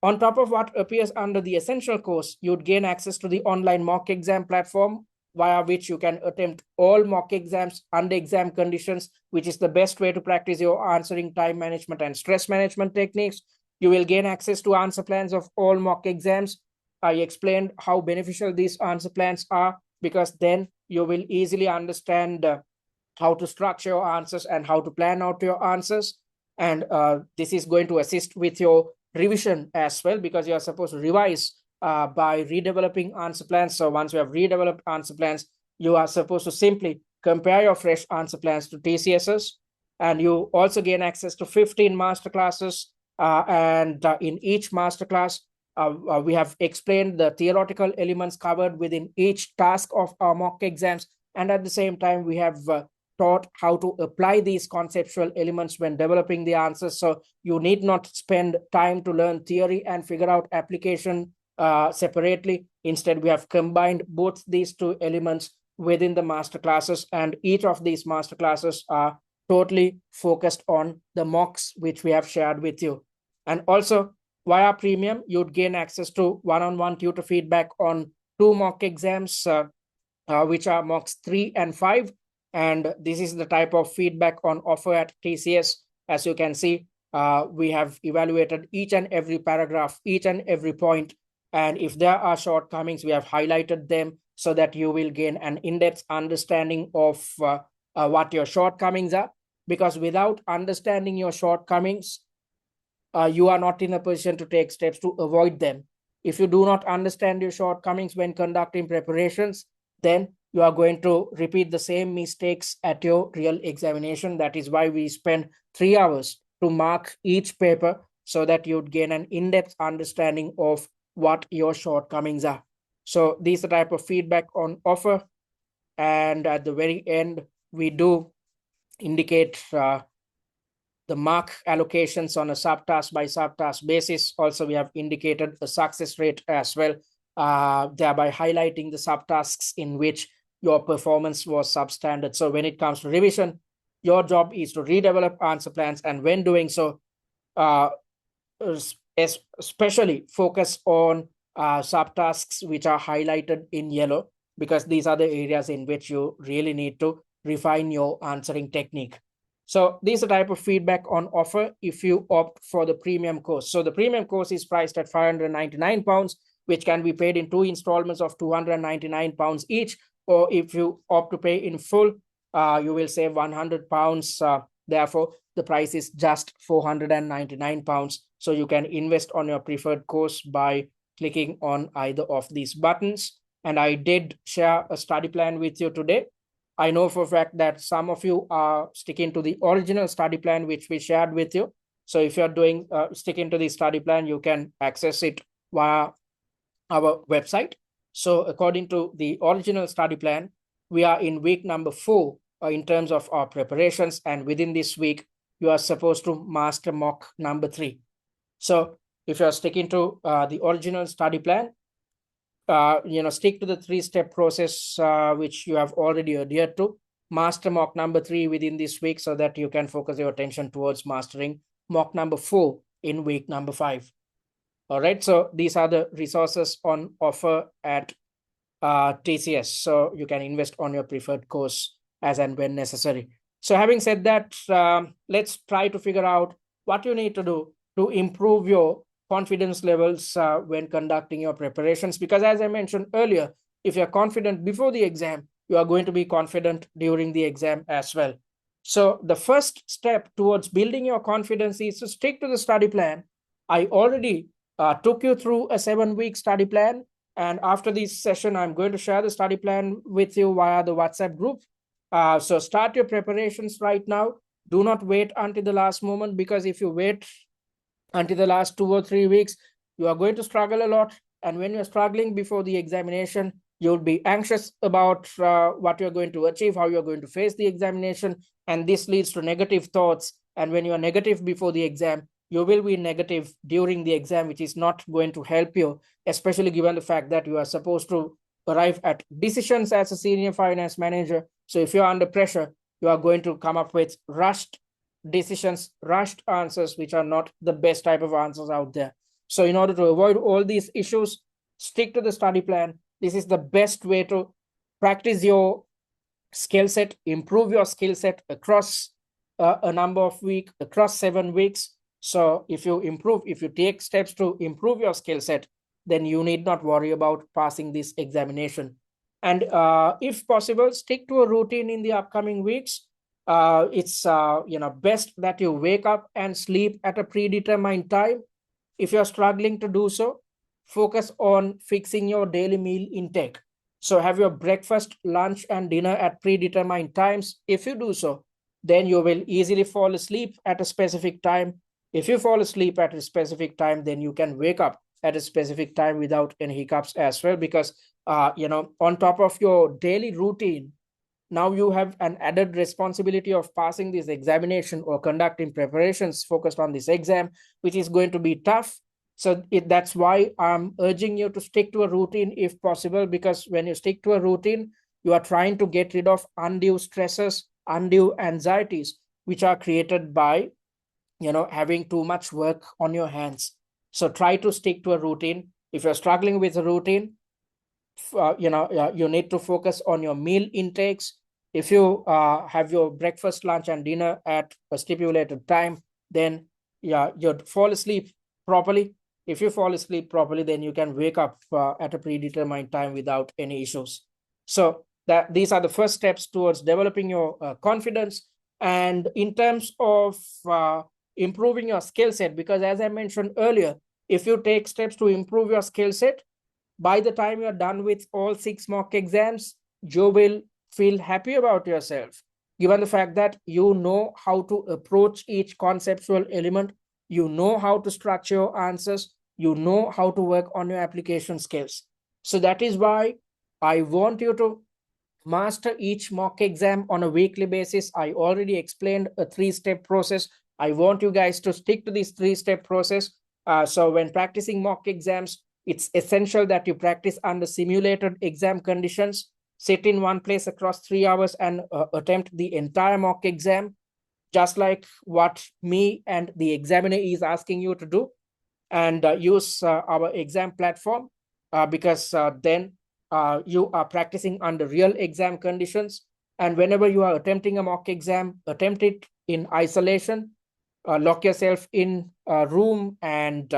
Speaker 1: on top of what appears under the essential course, you'd gain access to the online mock exam platform, via which you can attempt all mock exams under exam conditions, which is the best way to practice your answering time management and stress management techniques. You will gain access to answer plans of all mock exams. I explained how beneficial these answer plans are, because then you will easily understand how to structure your answers and how to plan out your answers. And this is going to assist with your revision as well, because you are supposed to revise by redeveloping answer plans. So once you have redeveloped answer plans, you are supposed to simply compare your fresh answer plans to TCS's. And you also gain access to 15 masterclasses. In each masterclass, we have explained the theoretical elements covered within each task of our mock exams. And at the same time, we have taught how to apply these conceptual elements when developing the answers. So you need not spend time to learn theory and figure out application separately. Instead, we have combined both these 2 elements within the master classes, and each of these master classes are totally focused on the mocks which we have shared with you. And also via premium, you'd gain access to one-on-one tutor feedback on 2 mock exams, which are mocks 3 and 5. And this is the type of feedback on offer at TCS. As you can see, we have evaluated each and every paragraph, each and every point. And if there are shortcomings, we have highlighted them so that you will gain an in-depth understanding of what your shortcomings are. Because without understanding your shortcomings, you are not in a position to take steps to avoid them. If you do not understand your shortcomings when conducting preparations, then you are going to repeat the same mistakes at your real examination. That is why we spend 3 hours to mark each paper so that you'd gain an in-depth understanding of what your shortcomings are. So these are the type of feedback on offer. And at the very end, we do indicate the mark allocations on a subtask by subtask basis. Also, we have indicated the success rate as well, thereby highlighting the subtasks in which your performance was substandard. So when it comes to revision, your job is to redevelop answer plans, and when doing so, especially focus on subtasks which are highlighted in yellow, because these are the areas in which you really need to refine your answering technique. So these are type of feedback on offer if you opt for the premium course. So the premium course is priced at £599, which can be paid in 2 installments of £299 each. Or if you opt to pay in full, you will save £100. Therefore, the price is just £499. So you can invest on your preferred course by clicking on either of these buttons. And I did share a study plan with you today. I know for a fact that some of you are sticking to the original study plan, which we shared with you. So if you're doing sticking to the study plan, you can access it via our website. So according to the original study plan, we are in week number 4 in terms of our preparations. And within this week, you are supposed to master mock number 3. So if you're sticking to the original study plan, stick to the 3-step process which you have already adhered to. Master mock number 3 within this week so that you can focus your attention towards mastering mock number 4 in week number 5. All right, so these are the resources on offer at TCS. So you can invest on your preferred course as and when necessary. So having said that, let's try to figure out what you need to do to improve your confidence levels when conducting your preparations. Because as I mentioned earlier, if you're confident before the exam, you are going to be confident during the exam as well. So the first step towards building your confidence is to stick to the study plan. I already took you through a 7-week study plan. And after this session, I'm going to share the study plan with you via the WhatsApp group. So start your preparations right now. Do not wait until the last moment, because if you wait until the last 2 or 3 weeks, you are going to struggle a lot. And when you're struggling before the examination, you'll be anxious about what you're going to achieve, how you're going to face the examination. And this leads to negative thoughts. And when you're negative before the exam, you will be negative during the exam, which is not going to help you, especially given the fact that you are supposed to arrive at decisions as a senior finance manager. So if you're under pressure, you are going to come up with rushed decisions, rushed answers, which are not the best type of answers out there. So in order to avoid all these issues, stick to the study plan. This is the best way to practice your skill set, improve your skill set across a number of weeks, across 7 weeks. So if you take steps to improve your skill set, then you need not worry about passing this examination. And if possible, stick to a routine in the upcoming weeks. It's best that you wake up and sleep at a predetermined time. If you're struggling to do so, focus on fixing your daily meal intake. So have your breakfast, lunch, and dinner at predetermined times. If you do so, then you will easily fall asleep at a specific time. If you fall asleep at a specific time, then you can wake up at a specific time without any hiccups as well. Because on top of your daily routine, now you have an added responsibility of passing this examination or conducting preparations focused on this exam, which is going to be tough. So that's why I'm urging you to stick to a routine if possible, because when you stick to a routine, you are trying to get rid of undue stresses, undue anxieties, which are created by having too much work on your hands. So try to stick to a routine. If you're struggling with a routine, you need to focus on your meal intakes. If you have your breakfast, lunch, and dinner at a stipulated time, then you'd fall asleep properly. If you fall asleep properly, then you can wake up at a predetermined time without any issues. So these are the first steps towards developing your confidence. And in terms of improving your skill set, because as I mentioned earlier, if you take steps to improve your skill set, by the time you're done with all 6 mock exams, you will feel happy about yourself. given the fact that you know how to approach each conceptual element, you know how to structure your answers, you know how to work on your application skills. So that is why I want you to master each mock exam on a weekly basis. I already explained a 3-step process. I want you guys to stick to this 3-step process. So when practicing mock exams, it's essential that you practice under simulated exam conditions, sit in one place across 3 hours and attempt the entire mock exam, just like what me and the examiner is asking you to do, and use our exam platform, because then you are practicing under real exam conditions. And whenever you are attempting a mock exam, attempt it in isolation, lock yourself in a room and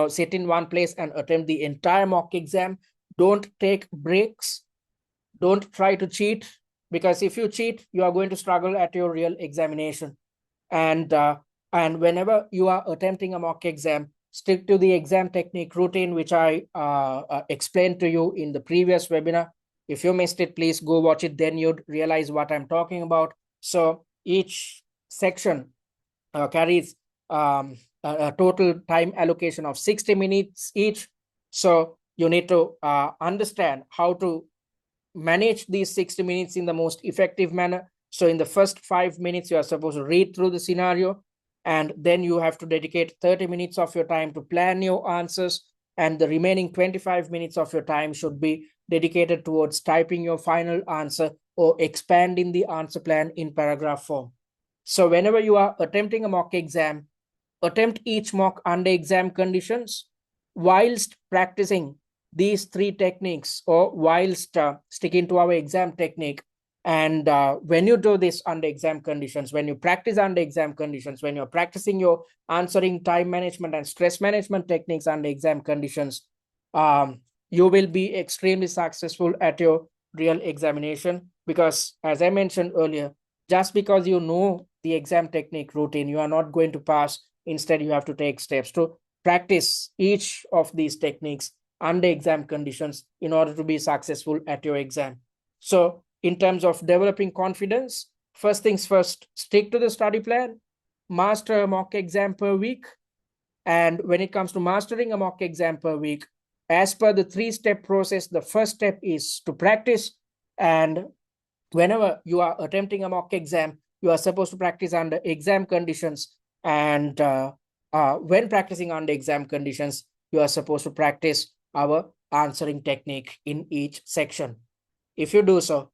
Speaker 1: sit in one place and attempt the entire mock exam. Don't take breaks, don't try to cheat, because if you cheat, you are going to struggle at your real examination. And whenever you are attempting a mock exam, stick to the exam technique routine, which I explained to you in the previous webinar. If you missed it, please go watch it, then you'd realize what I'm talking about. So each section carries a total time allocation of 60 minutes each. So you need to understand how to manage these 60 minutes in the most effective manner. So in the first 5 minutes, you are supposed to read through the scenario, and then you have to dedicate 30 minutes of your time to plan your answers, and the remaining 25 minutes of your time should be dedicated towards typing your final answer or expanding the answer plan in paragraph form. So whenever you are attempting a mock exam, attempt each mock under exam conditions whilst practicing these 3 techniques, or whilst sticking to our exam technique. And when you do this under exam conditions, when you practice under exam conditions, when you're practicing your answering time management and stress management techniques under exam conditions, you will be extremely successful at your real examination. Because as I mentioned earlier, just because you know the exam technique routine, you are not going to pass. Instead, you have to take steps to practice each of these techniques under exam conditions in order to be successful at your exam. So in terms of developing confidence, first things first, stick to the study plan, master a mock exam per week. And when it comes to mastering a mock exam per week, as per the 3-step process, the first step is to practice. And whenever you are attempting a mock exam, you are supposed to practice under exam conditions. And when practicing under exam conditions, you are supposed to practice our answering technique in each section. If you do so,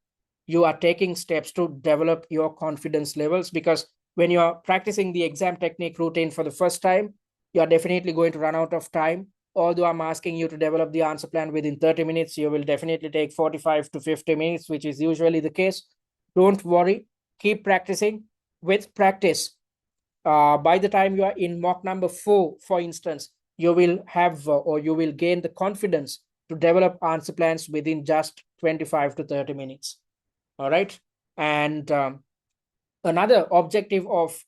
Speaker 1: you are taking steps to develop your confidence levels, because when you are practicing the exam technique routine for the first time, you are definitely going to run out of time. Although I'm asking you to develop the answer plan within 30 minutes, you will definitely take 45 to 50 minutes, which is usually the case. Don't worry, keep practicing. With practice, by the time you are in mock number 4, for instance, you will have or you will gain the confidence to develop answer plans within just 25 to 30 minutes. All right. And another objective of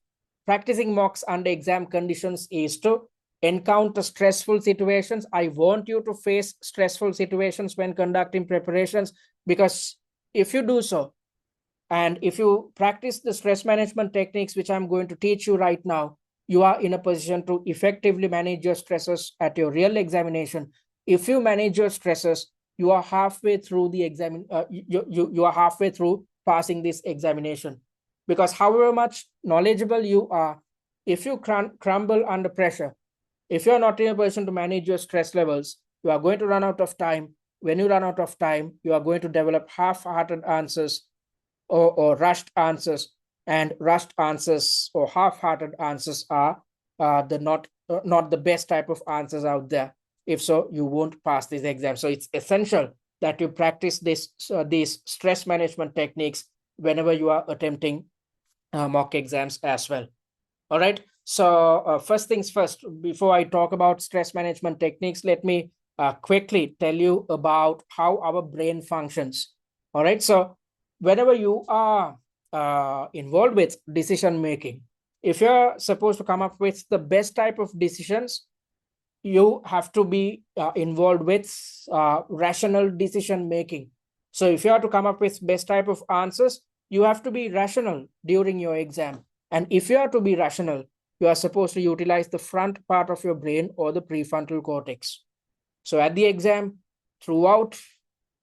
Speaker 1: practicing mocks under exam conditions is to encounter stressful situations. I want you to face stressful situations when conducting preparations, because if you do so, and if you practice the stress management techniques, which I'm going to teach you right now, you are in a position to effectively manage your stresses at your real examination. If you manage your stresses, you are halfway through the exam. You are halfway through passing this examination. Because however much knowledgeable you are, if you crumble under pressure, if you're not in a position to manage your stress levels, you are going to run out of time. When you run out of time, you are going to develop half-hearted answers or rushed answers. And rushed answers or half-hearted answers are not the best type of answers out there. If so, you won't pass this exam. So it's essential that you practice these stress management techniques whenever you are attempting mock exams as well. All right. So first things first, before I talk about stress management techniques, let me quickly tell you about how our brain functions. All right. So whenever you are involved with decision making, if you're supposed to come up with the best type of decisions, you have to be involved with rational decision making. So if you have to come up with best type of answers, you have to be rational during your exam. And if you are to be rational, you are supposed to utilize the front part of your brain or the prefrontal cortex. So at the exam, throughout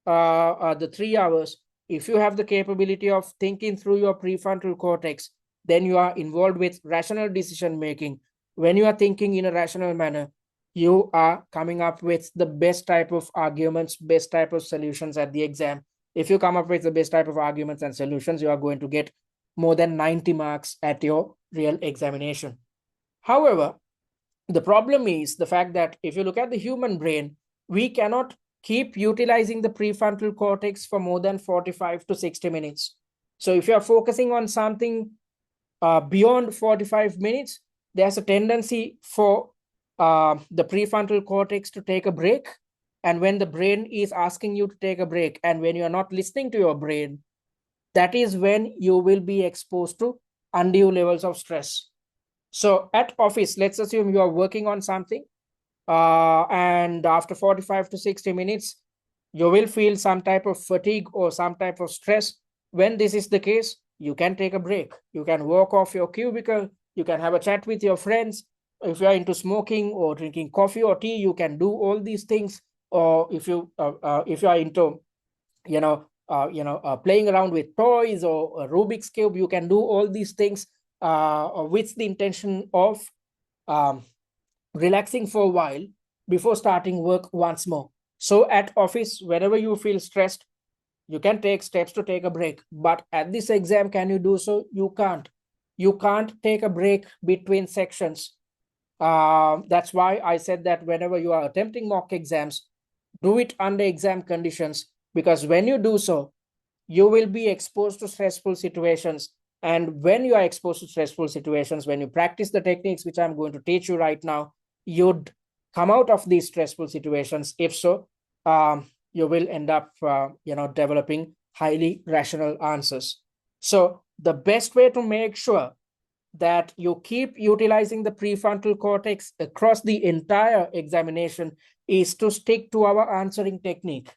Speaker 1: the 3 hours, if you have the capability of thinking through your prefrontal cortex, then you are involved with rational decision making. When you are thinking in a rational manner, you are coming up with the best type of arguments, best type of solutions at the exam. If you come up with the best type of arguments and solutions, you are going to get more than 90 marks at your real examination. However, the problem is the fact that if you look at the human brain, we cannot keep utilizing the prefrontal cortex for more than 45 to 60 minutes. So if you are focusing on something beyond 45 minutes, there's a tendency for the prefrontal cortex to take a break. And when the brain is asking you to take a break, and when you are not listening to your brain, that is when you will be exposed to undue levels of stress. So at office, let's assume you are working on something, and after 45 to 60 minutes, you will feel some type of fatigue or some type of stress. When this is the case, you can take a break. You can walk off your cubicle. You can have a chat with your friends. If you are into smoking or drinking coffee or tea, you can do all these things. Or if you are into, playing around with toys or a Rubik's cube, you can do all these things with the intention of um, relaxing for a while before starting work once more. So at office, whenever you feel stressed, you can take steps to take a break. But at this exam, can you do so? You can't. You can't take a break between sections. That's why I said that whenever you are attempting mock exams, do it under exam conditions, because when you do so, you will be exposed to stressful situations. And when you are exposed to stressful situations, when you practice the techniques which I'm going to teach you right now, you'd come out of these stressful situations. If so, you will end up developing highly rational answers. So the best way to make sure that you keep utilizing the prefrontal cortex across the entire examination is to stick to our answering technique.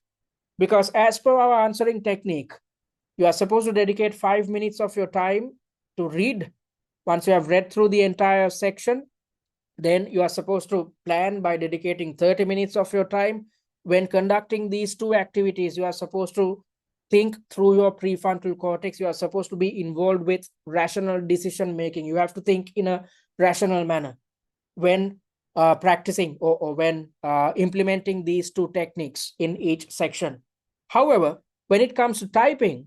Speaker 1: Because as per our answering technique, you are supposed to dedicate 5 minutes of your time to read. Once you have read through the entire section, then you are supposed to plan by dedicating 30 minutes of your time. When conducting these two activities, you are supposed to think through your prefrontal cortex. You are supposed to be involved with rational decision making. You have to think in a rational manner when practicing or when implementing these two techniques in each section. However, when it comes to typing,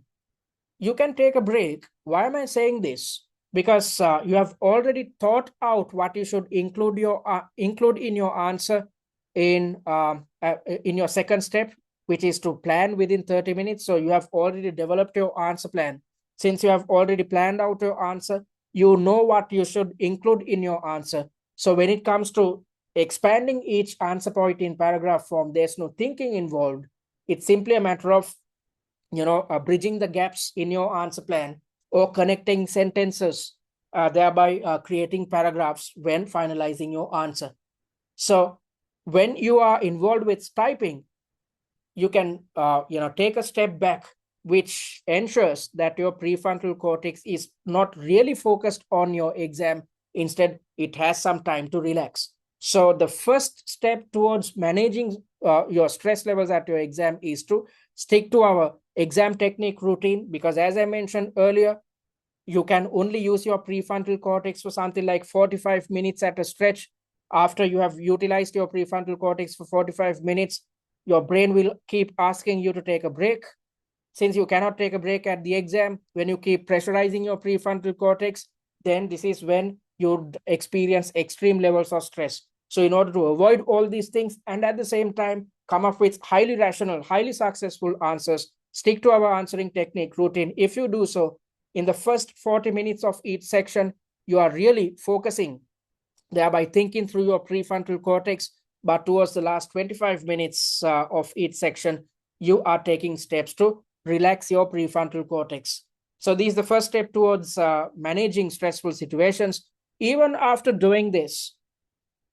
Speaker 1: you can take a break. Why am I saying this? Because you have already thought out what you should include in your answer in your second step, which is to plan within 30 minutes. So you have already developed your answer plan. Since you have already planned out your answer, you know what you should include in your answer. So when it comes to expanding each answer point in paragraph form, there's no thinking involved. It's simply a matter of bridging the gaps in your answer plan or connecting sentences, thereby creating paragraphs when finalizing your answer. So when you are involved with typing, you can take a step back, which ensures that your prefrontal cortex is not really focused on your exam. Instead, it has some time to relax. So the first step towards managing your stress levels at your exam is to stick to our exam technique routine, because as I mentioned earlier, you can only use your prefrontal cortex for something like 45 minutes at a stretch. After you have utilized your prefrontal cortex for 45 minutes, your brain will keep asking you to take a break. Since you cannot take a break at the exam, when you keep pressurizing your prefrontal cortex, then this is when you experience extreme levels of stress. So in order to avoid all these things and at the same time come up with highly rational, highly successful answers, stick to our answering technique routine. If you do so, in the first 40 minutes of each section, you are really focusing, thereby thinking through your prefrontal cortex. But towards the last 25 minutes of each section, you are taking steps to relax your prefrontal cortex. So this is the first step towards managing stressful situations. Even after doing this,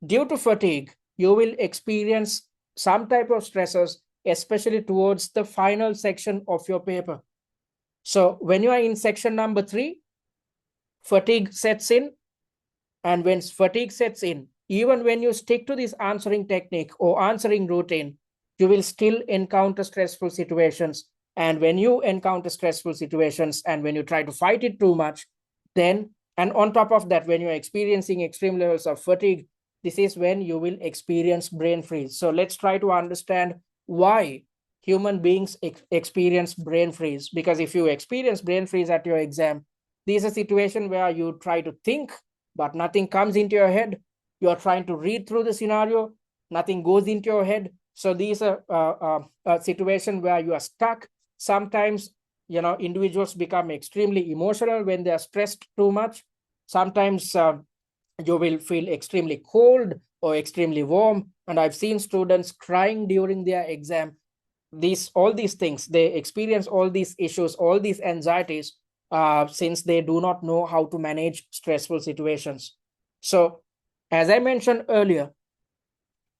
Speaker 1: due to fatigue, you will experience some type of stressors, especially towards the final section of your paper. So when you are in section number 3, fatigue sets in. And when fatigue sets in, even when you stick to this answering technique or answering routine, you will still encounter stressful situations. And when you encounter stressful situations and when you try to fight it too much, then, and on top of that, when you're experiencing extreme levels of fatigue, this is when you will experience brain freeze. So let's try to understand why human beings experience brain freeze. Because if you experience brain freeze at your exam, this is a situation where you try to think but nothing comes into your head. You are trying to read through the scenario, nothing goes into your head. So these are a situation where you are stuck. Sometimes, individuals become extremely emotional when they are stressed too much. Sometimes you will feel extremely cold or extremely warm. And I've seen students crying during their exam. All these things, they experience all these issues, all these anxieties, since they do not know how to manage stressful situations. So as I mentioned earlier,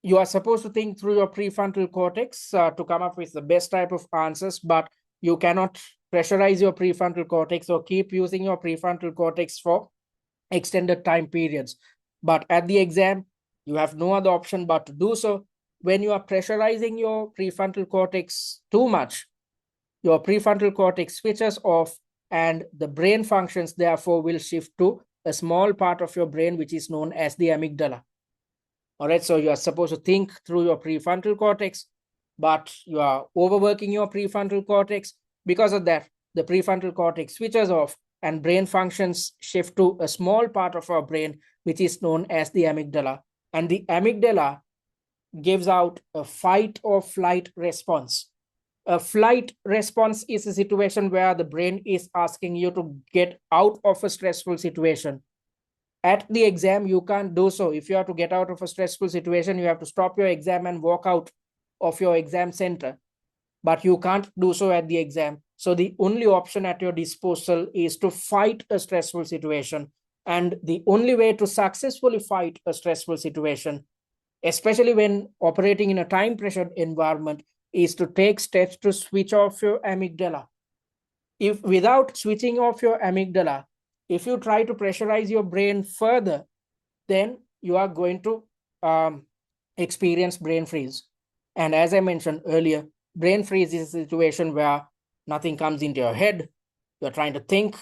Speaker 1: you are supposed to think through your prefrontal cortex to come up with the best type of answers, but you cannot pressurize your prefrontal cortex or keep using your prefrontal cortex for extended time periods. But at the exam, you have no other option but to do so. When you are pressurizing your prefrontal cortex too much, your prefrontal cortex switches off and the brain functions therefore will shift to a small part of your brain which is known as the amygdala. All right, so you are supposed to think through your prefrontal cortex, but you are overworking your prefrontal cortex. Because of that, the prefrontal cortex switches off and brain functions shift to a small part of our brain which is known as the amygdala. And the amygdala gives out a fight or flight response. A flight response is a situation where the brain is asking you to get out of a stressful situation. At the exam, you can't do so. If you have to get out of a stressful situation, you have to stop your exam and walk out of your exam center. But you can't do so at the exam. So the only option at your disposal is to fight a stressful situation. And the only way to successfully fight a stressful situation, especially when operating in a time pressured environment, is to take steps to switch off your amygdala. If without switching off your amygdala, if you try to pressurize your brain further, then you are going to experience brain freeze. And as I mentioned earlier, brain freeze is a situation where nothing comes into your head. You're trying to think,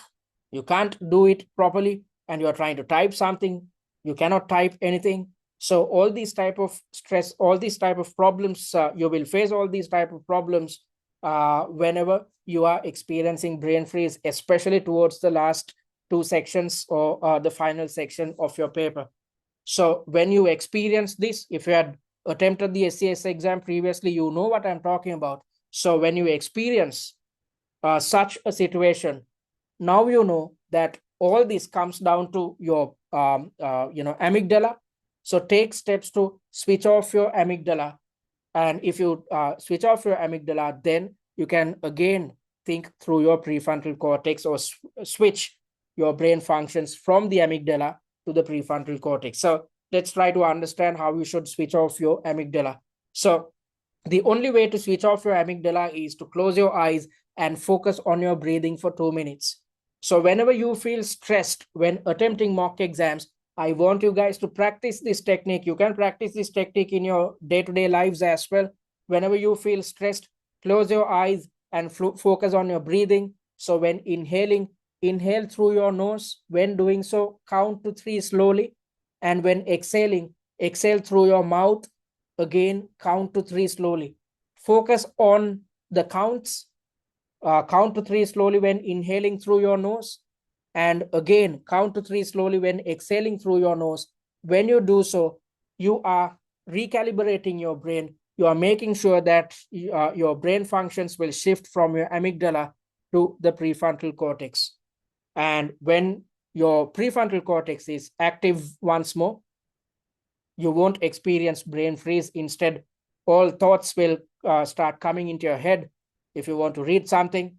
Speaker 1: you can't do it properly, and you're trying to type something, you cannot type anything. So all these type of stress, all these type of problems, you will face all these type of problems whenever you are experiencing brain freeze, especially towards the last 2 sections or the final section of your paper. So when you experience this, if you had attempted the SCS exam previously, you know what I'm talking about. So when you experience such a situation, now you know that all this comes down to your amygdala. So take steps to switch off your amygdala. And if you switch off your amygdala, then you can again think through your prefrontal cortex or switch your brain functions from the amygdala to the prefrontal cortex. So let's try to understand how you should switch off your amygdala. So the only way to switch off your amygdala is to close your eyes and focus on your breathing for 2 minutes. So whenever you feel stressed when attempting mock exams, I want you guys to practice this technique. You can practice this technique in your day-to-day lives as well. Whenever you feel stressed, close your eyes and focus on your breathing. So when inhaling, inhale through your nose. When doing so, count to 3 slowly. And when exhaling, exhale through your mouth. Again, count to 3 slowly. Focus on the counts. Count to 3 slowly when inhaling through your nose. And again, count to 3 slowly when exhaling through your nose. When you do so, you are recalibrating your brain. You are making sure that your brain functions will shift from your amygdala to the prefrontal cortex. And when your prefrontal cortex is active once more, you won't experience brain freeze. Instead, all thoughts will start coming into your head. If you want to read something,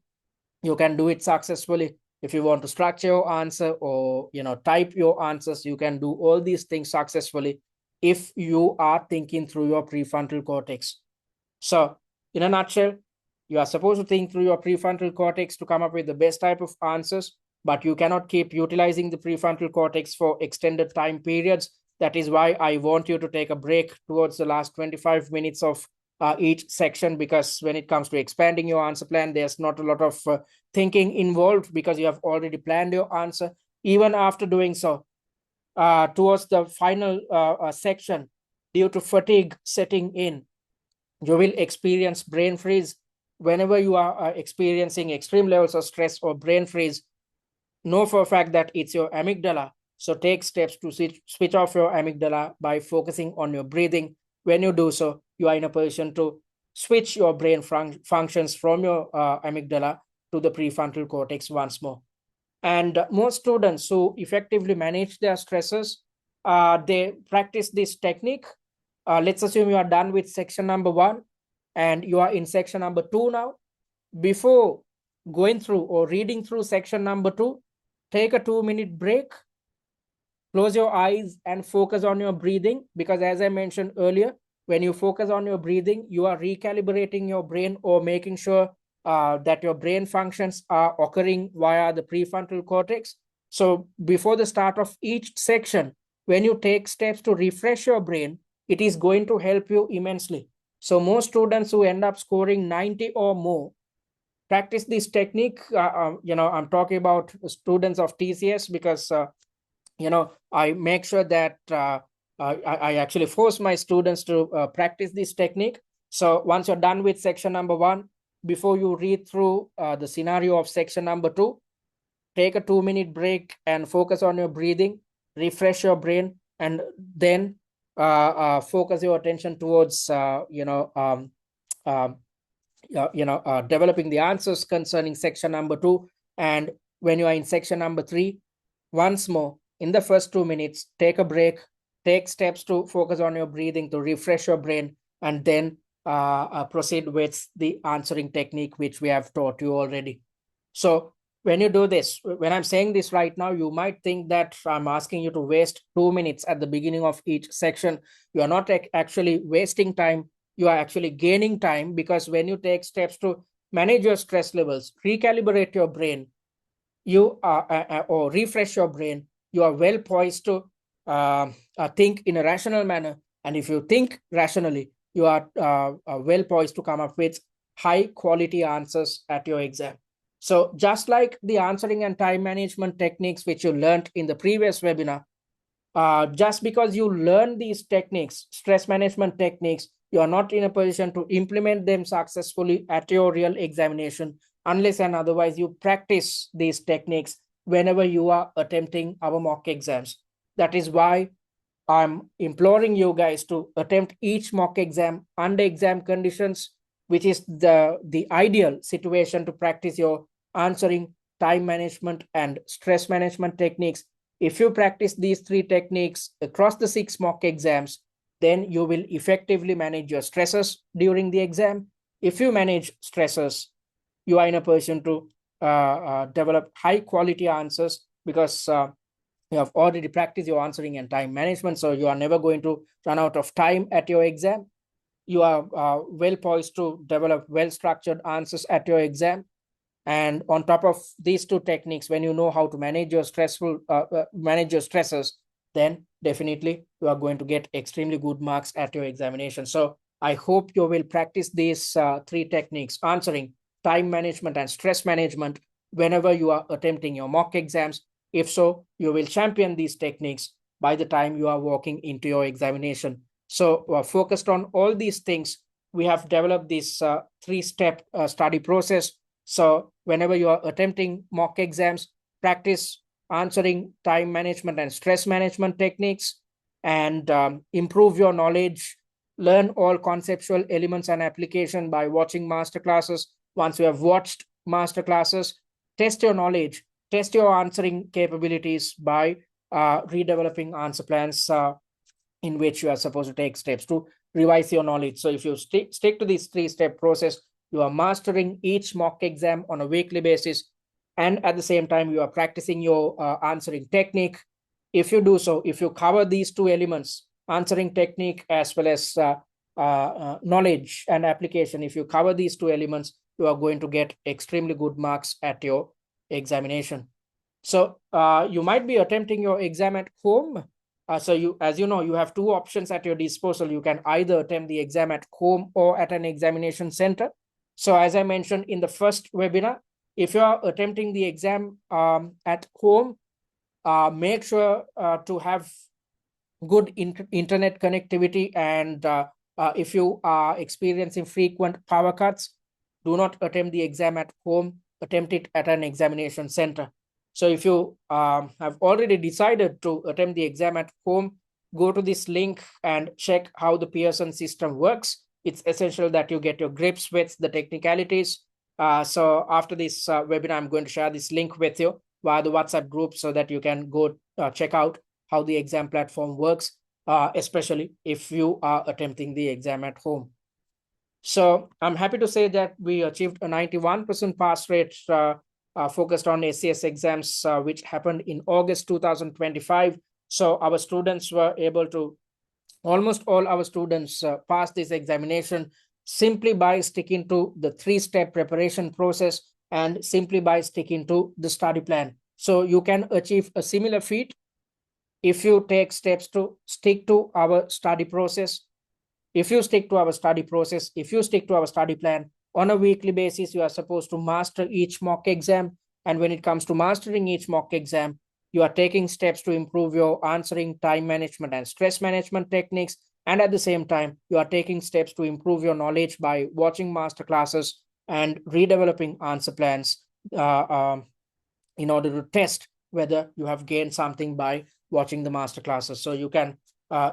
Speaker 1: you can do it successfully. If you want to structure your answer or type your answers, you can do all these things successfully if you are thinking through your prefrontal cortex. So in a nutshell, You are supposed to think through your prefrontal cortex to come up with the best type of answers, but you cannot keep utilizing the prefrontal cortex for extended time periods. That is why I want you to take a break towards the last 25 minutes of each section, because when it comes to expanding your answer plan, there's not a lot of thinking involved because you have already planned your answer. Even after doing so, towards the final section, due to fatigue setting in, you will experience brain freeze. Whenever you are experiencing extreme levels of stress or brain freeze, know for a fact that it's your amygdala. So take steps to switch off your amygdala by focusing on your breathing. When you do so, you are in a position to switch your brain functions from your amygdala to the prefrontal cortex once more. And most students who effectively manage their stresses, they practice this technique. Let's assume you are done with section number 1 and you are in section number 2 now. Before going through or reading through section number 2, take a 2-minute break, close your eyes and focus on your breathing, because as I mentioned earlier, when you focus on your breathing, you are recalibrating your brain or making sure that your brain functions are occurring via the prefrontal cortex. So before the start of each section, when you take steps to refresh your brain, it is going to help you immensely. So most students who end up scoring 90 or more practice this technique. I'm talking about students of TCS because, I make sure that I actually force my students to practice this technique. So once you're done with section number 1, before you read through the scenario of section number 2, take a 2-minute break and focus on your breathing, refresh your brain, and then focus your attention towards, developing the answers concerning section number 2. And when you are in section number 3, once more, in the first 2 minutes, take a break, take steps to focus on your breathing to refresh your brain, and then proceed with the answering technique, which we have taught you already. So when you do this, when I'm saying this right now, you might think that I'm asking you to waste 2 minutes at the beginning of each section. You are not actually wasting time. You are actually gaining time, because when you take steps to manage your stress levels, recalibrate your brain, you are, or refresh your brain, you are well poised to think in a rational manner. And if you think rationally, you are well poised to come up with high quality answers at your exam. So just like the answering and time management techniques which you learned in the previous webinar, just because you learn these techniques, stress management techniques, you are not in a position to implement them successfully at your real examination unless and otherwise you practice these techniques whenever you are attempting our mock exams. That is why I'm imploring you guys to attempt each mock exam under exam conditions, which is the ideal situation to practice your answering, time management, and stress management techniques. If you practice these 3 techniques across the 6 mock exams, then you will effectively manage your stresses during the exam. If you manage stresses, you are in a position to develop high quality answers, because you have already practiced your answering and time management. So you are never going to run out of time at your exam. You are well poised to develop well-structured answers at your exam. And on top of these 2 techniques, when you know how to manage your manage your stresses, then definitely you are going to get extremely good marks at your examination. So I hope you will practice these 3 techniques: answering, time management, and stress management whenever you are attempting your mock exams. If so, you will champion these techniques by the time you are walking into your examination. So focused on all these things, we have developed this 3-step study process. So whenever you are attempting mock exams, practice answering, time management, and stress management techniques, and improve your knowledge. Learn all conceptual elements and application by watching masterclasses. Once you have watched masterclasses, test your knowledge, test your answering capabilities by redeveloping answer plans in which you are supposed to take steps to revise your knowledge. So if you stick to this 3-step process, you are mastering each mock exam on a weekly basis, and at the same time, you are practicing your answering technique. If you do so, if you cover these 2 elements, answering technique as well as knowledge and application, if you cover these 2 elements, you are going to get extremely good marks at your examination. So you might be attempting your exam at home. So you, as you know, you have two options at your disposal. You can either attempt the exam at home or at an examination center. So as I mentioned in the first webinar, if you are attempting the exam at home, make sure to have good internet connectivity, and if you are experiencing frequent power cuts, do not attempt the exam at home, attempt it at an examination center. So if you have already decided to attempt the exam at home, go to this link and check how the Pearson system works. It's essential that you get your grips with the technicalities. So after this webinar, I'm going to share this link with you via the WhatsApp group so that you can go check out how the exam platform works, especially if you are attempting the exam at home. So I'm happy to say that we achieved a 91% pass rate focused on SCS exams, which happened in August 2025. So our students were able to, almost all our students pass this examination simply by sticking to the 3-step preparation process and simply by sticking to the study plan. So you can achieve a similar feat if you take steps to stick to our study process. If you stick to our study process, if you stick to our study plan on a weekly basis, you are supposed to master each mock exam. And when it comes to mastering each mock exam, you are taking steps to improve your answering, time management, and stress management techniques. And at the same time, you are taking steps to improve your knowledge by watching master classes and redeveloping answer plans in order to test whether you have gained something by watching the master classes. So you can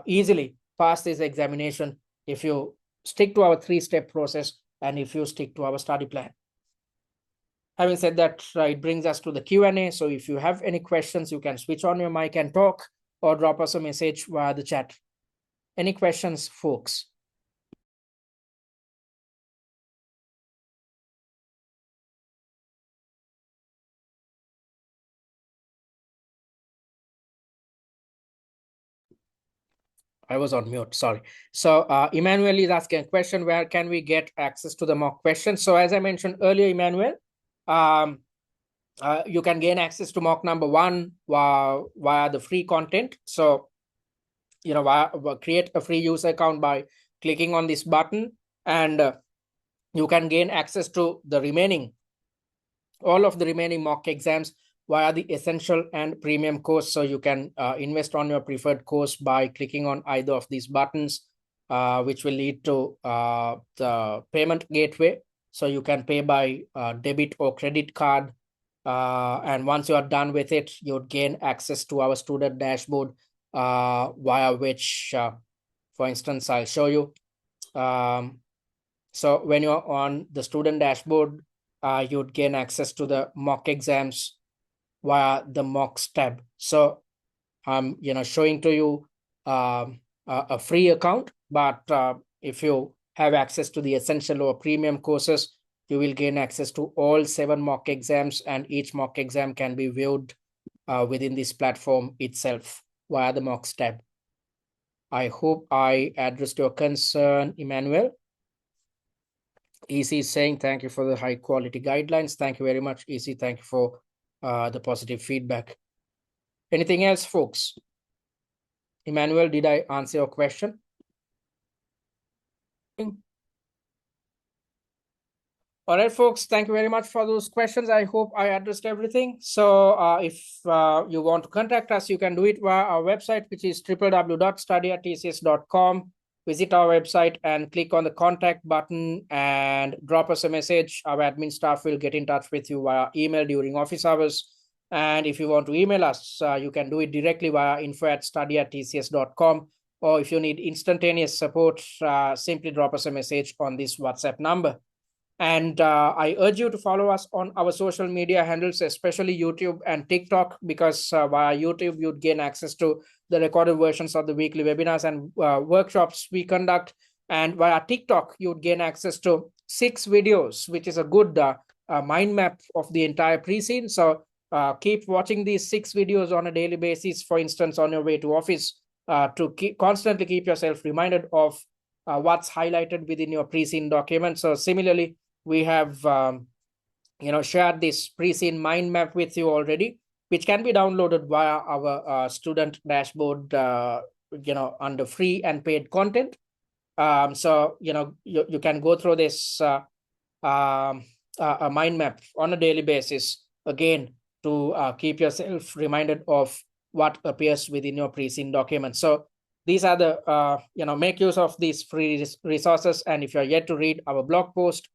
Speaker 1: easily pass this examination if you stick to our 3-step process and if you stick to our study plan. Having said that, it brings us to the Q&A. So if you have any questions, you can switch on your mic and talk, or drop us a message via the chat. Any questions, folks? I was on mute, sorry. So Emmanuel is asking a question, where can we get access to the mock questions? So as I mentioned earlier, Emmanuel, you can gain access to mock number 1 via the free content. So, you know, create a free user account by clicking on this button, and you can gain access to the remaining, all of the remaining mock exams via the essential and premium course. So you can invest on your preferred course by clicking on either of these buttons, which will lead to the payment gateway. So you can pay by debit or credit card. And once you are done with it, you would gain access to our student dashboard, via which, for instance, I'll show you. So when you're on the student dashboard, you'd gain access to the mock exams via the mocks tab. So I'm showing to you a free account, but if you have access to the essential or premium courses, you will gain access to all 7 mock exams, and each mock exam can be viewed within this platform itself via the mocks tab. I hope I addressed your concern, Emmanuel. EC is saying thank you for the high quality guidelines. Thank you very much, EC. Thank you for the positive feedback. Anything else, folks? Emmanuel, did I answer your question? All right, folks, thank you very much for those questions. I hope I addressed everything. So if you want to contact us, you can do it via our website, which is www.study@tcs.com. Visit our website and click on the contact button and drop us a message. Our admin staff will get in touch with you via email during office hours. And if you want to email us, you can do it directly via info@study@tcs.com. Or if you need instantaneous support, simply drop us a message on this WhatsApp number. And I urge you to follow us on our social media handles, especially YouTube and TikTok, because via YouTube, you'd gain access to the recorded versions of the weekly webinars and workshops we conduct. And via TikTok, you'd gain access to 6 videos, which is a good mind map of the entire pre-scene. So keep watching these 6 videos on a daily basis, for instance, on your way to office, to constantly keep yourself reminded of what's highlighted within your pre-scene document. So similarly, we have shared this pre-seen mind map with you already, which can be downloaded via our student dashboard, under free and paid content. So you can go through this a mind map on a daily basis, again, to keep yourself reminded of what appears within your pre-seen document. So these are the make use of these free resources. And if you're yet to read our blog post,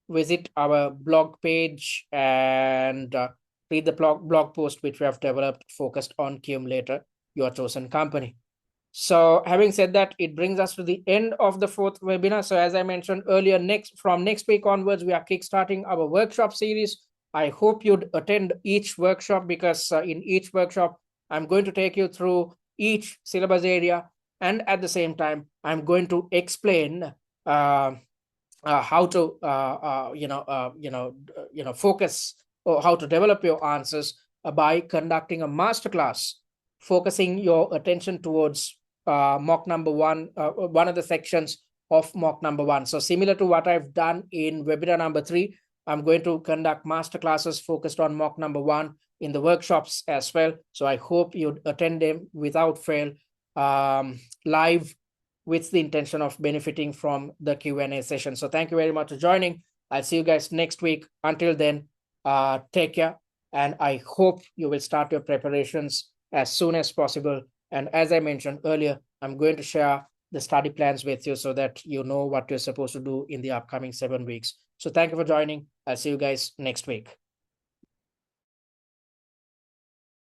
Speaker 1: visit our blog page and read the blog post which we have developed focused on Cewmlator, your chosen company. So having said that, it brings us to the end of the 4th webinar. So as I mentioned earlier, from next week onwards, we are kickstarting our workshop series. I hope you'd attend each workshop, because in each workshop, I'm going to take you through each syllabus area. And at the same time, I'm going to explain how to focus, or how to develop your answers by conducting a masterclass, focusing your attention towards mock number 1, one of the sections of mock number 1. So similar to what I've done in webinar number 3, I'm going to conduct masterclasses focused on mock number 1 in the workshops as well. So I hope you'd attend them without fail, live, with the intention of benefiting from the Q&A session. So thank you very much for joining. I'll see you guys next week. Until then, take care. And I hope you will start your preparations as soon as possible. And as I mentioned earlier, I'm going to share the study plans with you so that you know what you're supposed to do in the upcoming 7 weeks. So thank you for joining. I'll see you guys next week.